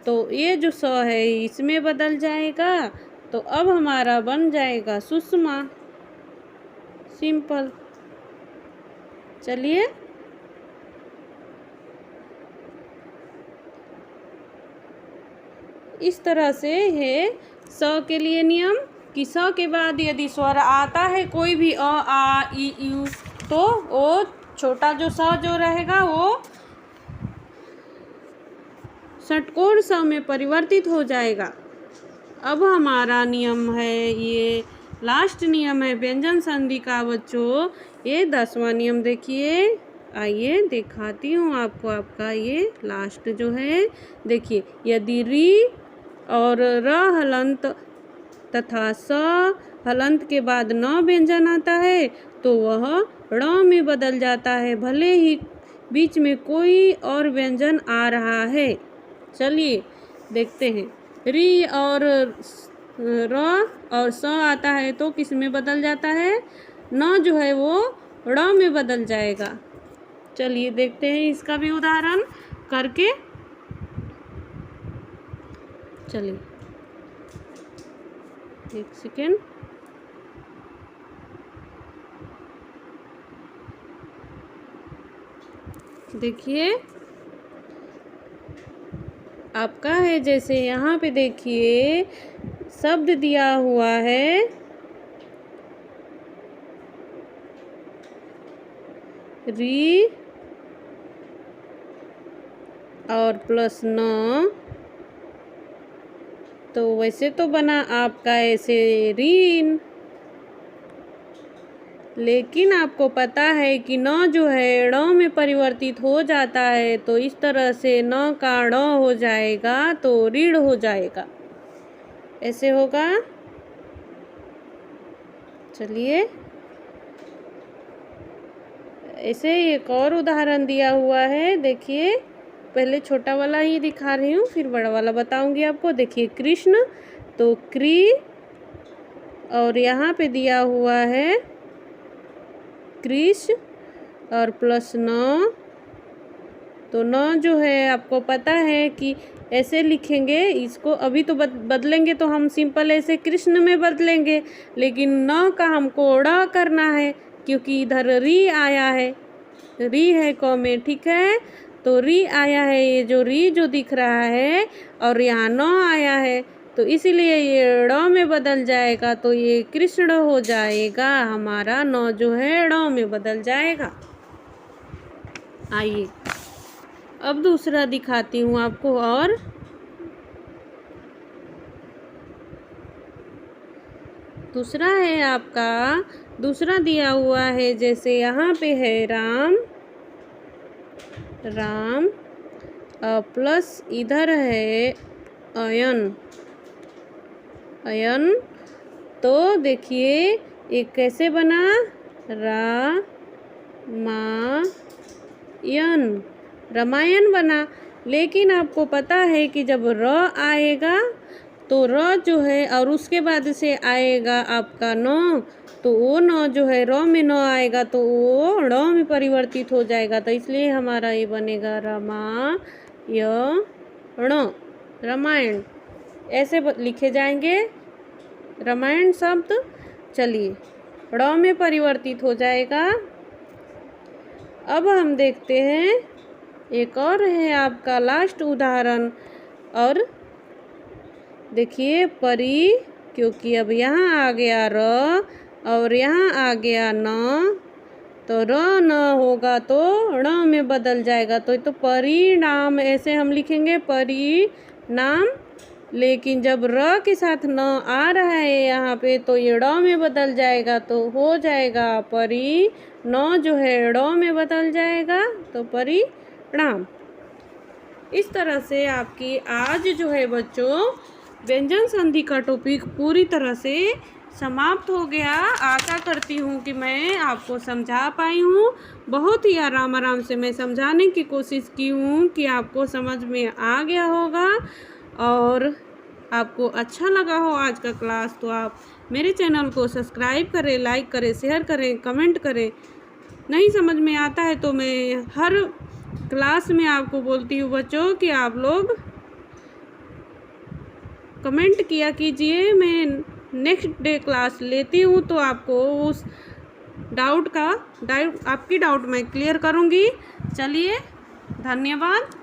तो ये जो स है इसमें बदल जाएगा, तो अब हमारा बन जाएगा सुषमा। सिंपल। चलिए इस तरह से है स के लिए नियम कि स के बाद यदि स्वर आता है कोई भी अ आ इ उ, तो वो छोटा जो स जो रहेगा वो षटकोण स में परिवर्तित हो जाएगा। अब हमारा नियम है, ये लास्ट नियम है व्यंजन संधि का बच्चों। ये 10वां नियम देखिए, आइए दिखाती हूँ आपको। आपका ये लास्ट जो है देखिए, यदि री और र हलंत तथा स हलंत के बाद न व्यंजन आता है तो वह ण में बदल जाता है, भले ही बीच में कोई और व्यंजन आ रहा है। चलिए देखते हैं। री और र और स आता है तो किस में बदल जाता है? न जो है वो ड़ में बदल जाएगा। चलिए देखते हैं इसका भी उदाहरण करके। चलिए एक सेकेंड। देखिए आपका है, जैसे यहाँ पे देखिए शब्द दिया हुआ है री और प्लस न, तो वैसे तो बना आपका ऐसे रीन, लेकिन आपको पता है कि न जो है ण में परिवर्तित हो जाता है, तो इस तरह से न का ण हो जाएगा तो रीढ़ हो जाएगा। ऐसे होगा। चलिए ऐसे एक और उदाहरण दिया हुआ है, देखिए। पहले छोटा वाला ही दिखा रही हूँ, फिर बड़ा वाला बताऊंगी आपको। देखिए कृष्ण, तो क्री और यहाँ पे दिया हुआ है कृष और प्लस न, तो न जो है आपको पता है कि ऐसे लिखेंगे इसको। अभी तो बदलेंगे तो हम सिंपल ऐसे कृष्ण में बदलेंगे, लेकिन न का हमको ड़ करना है क्योंकि इधर री आया है, री है क में, ठीक है। तो री आया है, ये जो री जो दिख रहा है और यहाँ न आया है, तो इसीलिए ये ड़ में बदल जाएगा, तो ये कृष्ण हो जाएगा। हमारा न जो है ड़ में बदल जाएगा। आइए अब दूसरा दिखाती हूँ आपको। और दूसरा है आपका, दूसरा दिया हुआ है, जैसे यहाँ पे है राम, राम प्लस इधर है अयन, अयन। तो देखिए ये कैसे बना, रामायण, रामायण बना। लेकिन आपको पता है कि जब र आएगा तो र जो है और उसके बाद से आएगा आपका न, तो वो न जो है र में न आएगा तो वो ण में परिवर्तित हो जाएगा, तो इसलिए हमारा ये बनेगा रामायण, रामायण। ऐसे लिखे जाएंगे रामायण शब्द। चलिए ड़ में परिवर्तित हो जाएगा। अब हम देखते हैं एक और है आपका लास्ट उदाहरण। और देखिए परी, क्योंकि अब यहाँ आ गया र और यहाँ आ गया न, तो र न होगा तो ण में बदल जाएगा, तो परिणाम ऐसे हम लिखेंगे, परिणाम। लेकिन जब र के साथ न आ रहा है यहाँ पे, तो ये ड़ में बदल जाएगा, तो हो जाएगा परी, न जो है ड़ में बदल जाएगा, तो परिणाम। इस तरह से आपकी आज जो है बच्चों व्यंजन संधि का टॉपिक पूरी तरह से समाप्त हो गया। आशा करती हूँ कि मैं आपको समझा पाई हूँ। बहुत ही आराम आराम से मैं समझाने की कोशिश की हूँ कि आपको समझ में आ गया होगा और आपको अच्छा लगा हो आज का क्लास। तो आप मेरे चैनल को सब्सक्राइब करें, लाइक करें, शेयर करें, कमेंट करें। नहीं समझ में आता है तो मैं हर क्लास में आपको बोलती हूँ बच्चों कि आप लोग कमेंट किया कीजिए। मैं नेक्स्ट डे क्लास लेती हूँ तो आपको उस डाउट आपकी डाउट मैं क्लियर करूँगी। चलिए, धन्यवाद।